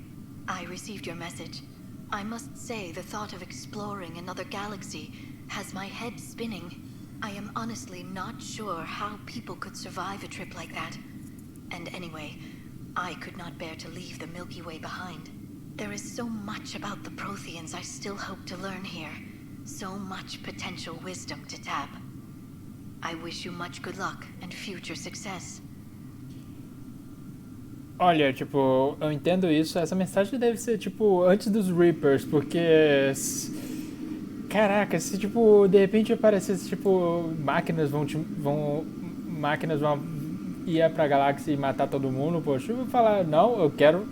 I: I received your message. I must say the thought of exploring another galaxy has my head spinning. I am honestly not sure how people could survive a trip like that. And anyway, I could not bear to leave the Milky Way behind. There is so much about the Protheans I still hope to learn here. So much potential wisdom to tap. I wish you much good luck and future success.
A: Olha, tipo, eu entendo isso. Essa mensagem deve ser, tipo, antes dos Reapers, porque... Caraca, se, tipo, de repente aparecesse, tipo, máquinas vão ir pra galáxia e matar todo mundo, poxa, eu vou falar, não, eu quero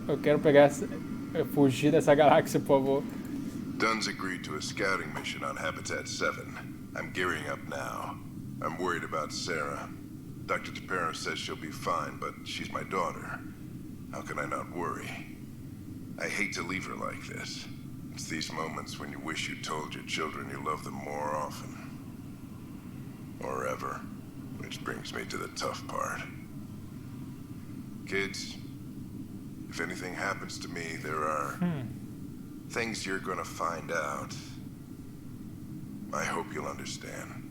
A: fugir dessa galáxia, por favor.
O: Dunn's agreed to a scouting mission on Habitat 7. I'm gearing up now. I'm worried about Sarah. Dr. Tapera says she'll be fine, but she's my daughter. How can I not worry? I hate to leave her like this. It's these moments when you wish you told your children you love them more often. Or ever. Which brings me to the tough part. Kids, if anything happens to me, there are things you're gonna find out. I hope you'll understand.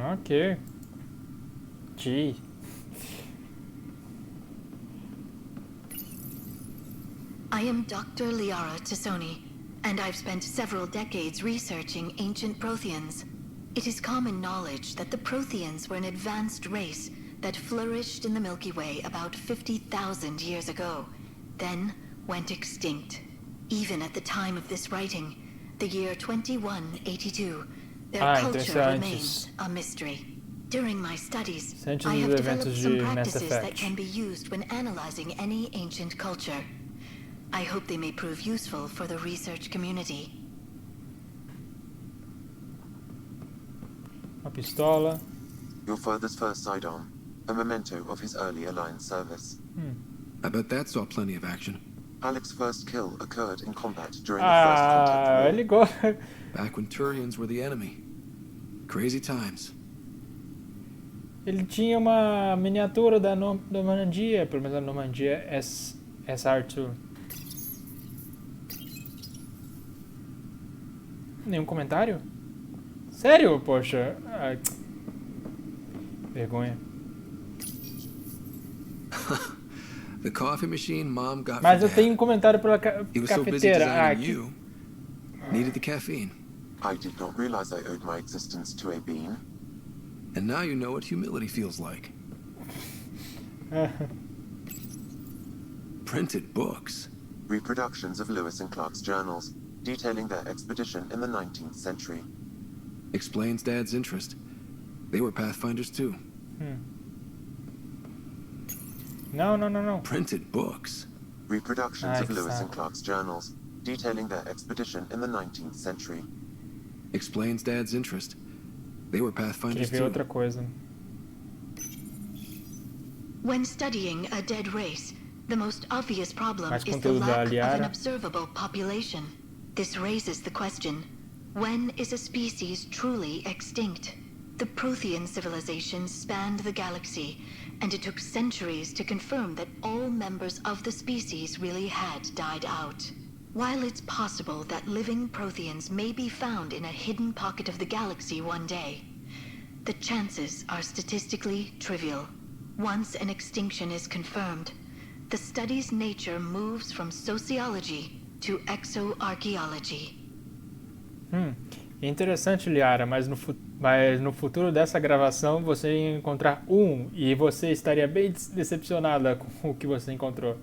A: Ok. Gee.
I: I am Dr. Liara Tassoni, and I've spent several decades researching ancient Protheans. It is common knowledge that the Protheans were an advanced race that flourished in the Milky Way about 50,000 years ago, then went extinct. Even at the time of this writing, the year 2182, their culture remains a mystery. During my studies, I have developed some practices that can be used when analyzing any ancient culture. I hope they may prove useful for the research community.
A: Uma pistola.
G: Your father's first sidearm, a memento of his early Alliance service.
S: I bet that saw plenty of action.
G: Alec's first kill occurred in combat during the first contact war.
S: Back when Turians were the enemy. Crazy times.
A: Ele tinha uma miniatura da Normandia, pelo menos a Normandia SR2. Nenhum comentário? Sério? Poxa. Ai. Vergonha.
S: The coffee machine Mom got
A: Mas
S: for
A: eu
S: Dad.
A: tenho um comentário pela
S: He was so busy
A: cafeteira.
S: designing you. Needed the caffeine.
G: I did not realize I owed my existence to a bean.
S: And now you know what humility feels like. Printed books.
G: Reproductions of Lewis and Clark's journals, detailing their expedition in the 19th century.
S: Explains Dad's interest. They were Pathfinders too.
A: No.
S: Printed books.
G: Reproductions of Lewis and Clark's journals, detailing their expedition in the 19th century.
S: Explains Dad's interest. They were Pathfinders
A: too. Outra coisa.
I: When studying a dead race, the most obvious problem is the lack of an observable population. This raises the question, when is a species truly extinct? The Prothean civilization spanned the galaxy, and it took centuries to confirm that all members of the species really had died out. While it's possible that living Protheans may be found in a hidden pocket of the galaxy one day, the chances are statistically trivial. Once an extinction is confirmed, the study's nature moves from sociology to exoarchaeology.
A: Interessante, Liara, mas no futuro dessa gravação você ia encontrar e você estaria bem decepcionada com o que você encontrou.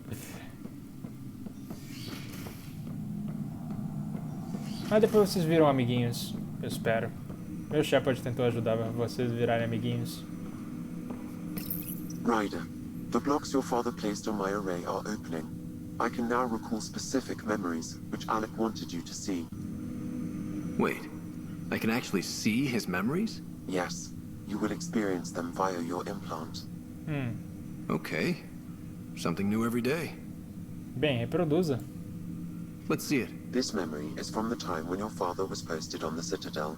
A: Mas depois vocês viram amiguinhos, eu espero. Meu Shepard tentou ajudar vocês a virarem amiguinhos.
G: Ryder, the blocks your father placed on my array are opening. I can now recall specific memories, which Alec wanted you to see.
S: Wait, I can actually see his memories?
G: Yes, you will experience them via your implant.
S: Okay. Something new every day.
A: Bem, reproduza.
S: Let's see it.
G: This memory is from the time when your father was posted on the Citadel.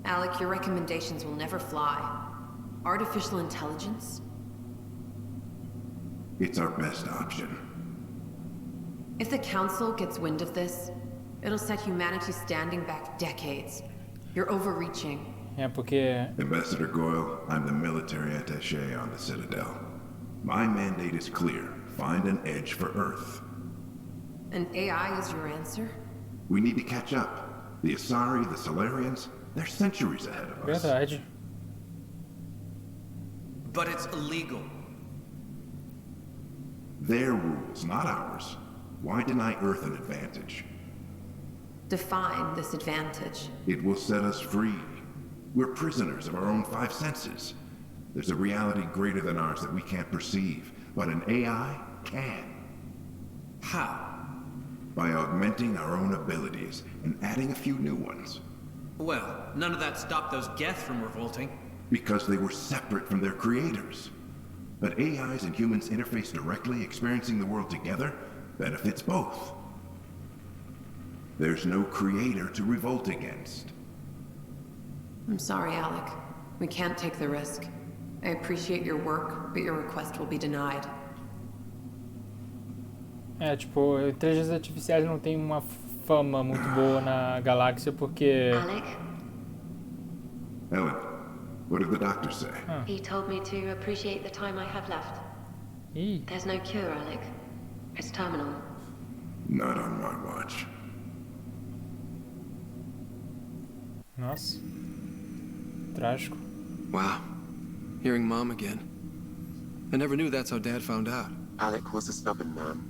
P: Alec, your recommendations will never fly. Artificial intelligence?
O: It's our best option.
P: If the Council gets wind of this, it'll set humanity standing back decades. You're overreaching.
A: Porque...
O: Ambassador Goyle, I'm the military attaché on the Citadel. My mandate is clear. Find an edge for Earth.
P: And AI is your answer?
O: We need to catch up. The Asari, the Solarians, they're centuries ahead of us.
A: Verdade.
H: But it's illegal.
O: Their rules, not ours. Why deny Earth an advantage?
P: Define this advantage.
O: It will set us free. We're prisoners of our own five senses. There's a reality greater than ours that we can't perceive, but an AI can.
H: How?
O: By augmenting our own abilities and adding a few new ones.
H: Well, none of that stopped those Geth from revolting.
O: Because they were separate from their creators. But AIs and humans interface directly, experiencing the world together, benefits both. There's no creator to revolt against.
P: I'm sorry, Alec. We can't take the risk. I appreciate your work, but your request will be denied.
A: Tipo, inteligências artificiais não tem uma fama muito boa na galáxia porque...
E: Alec?
O: Ellen, what did the doctor say?
E: He told me to appreciate the time I have left. There's no cure, Alec. It's terminal.
O: Not on my watch.
A: Nossa. Trágico.
S: Wow. Hearing Mom again. I never knew that's how Dad found out.
G: Alec was a stubborn man.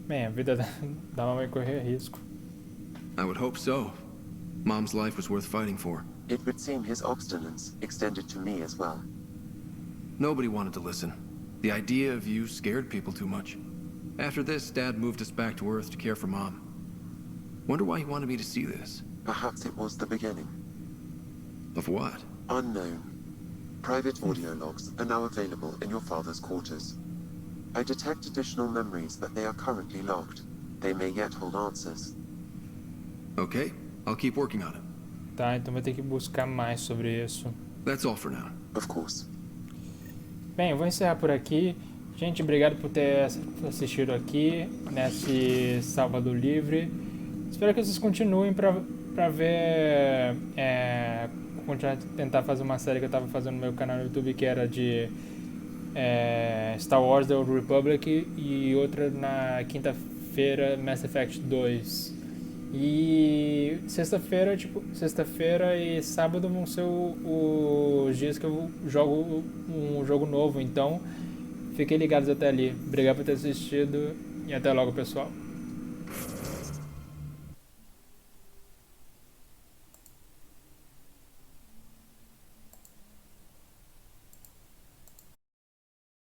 A: Bem, a vida da mamãe correr risco.
S: I would hope so. Mom's life was worth fighting for.
G: It would seem his obstinance extended to me as well.
S: Nobody wanted to listen. The idea of you scared people too much. After this, Dad moved us back to Earth to care for Mom. Wonder why he wanted me to see this.
G: Perhaps it was the beginning.
S: Of what?
G: Unknown. Private audio logs are now available in your father's quarters. I detect additional memories, but they are currently locked. They may yet hold answers.
S: Okay, I'll keep working on it.
A: Tá, então vai ter que buscar mais sobre isso.
S: That's all for now.
G: Of course.
A: Bem, eu vou encerrar por aqui. Gente, obrigado por ter assistido aqui nesse Sábado Livre. Espero que vocês continuem pra ver... continuar a tentar fazer uma série que eu tava fazendo no meu canal no YouTube, que era de Star Wars The Old Republic, e outra na quinta-feira, Mass Effect 2. E sexta-feira e sábado vão ser os dias que eu jogo um jogo novo, então fiquem ligados até ali. Obrigado por ter assistido e até logo, pessoal.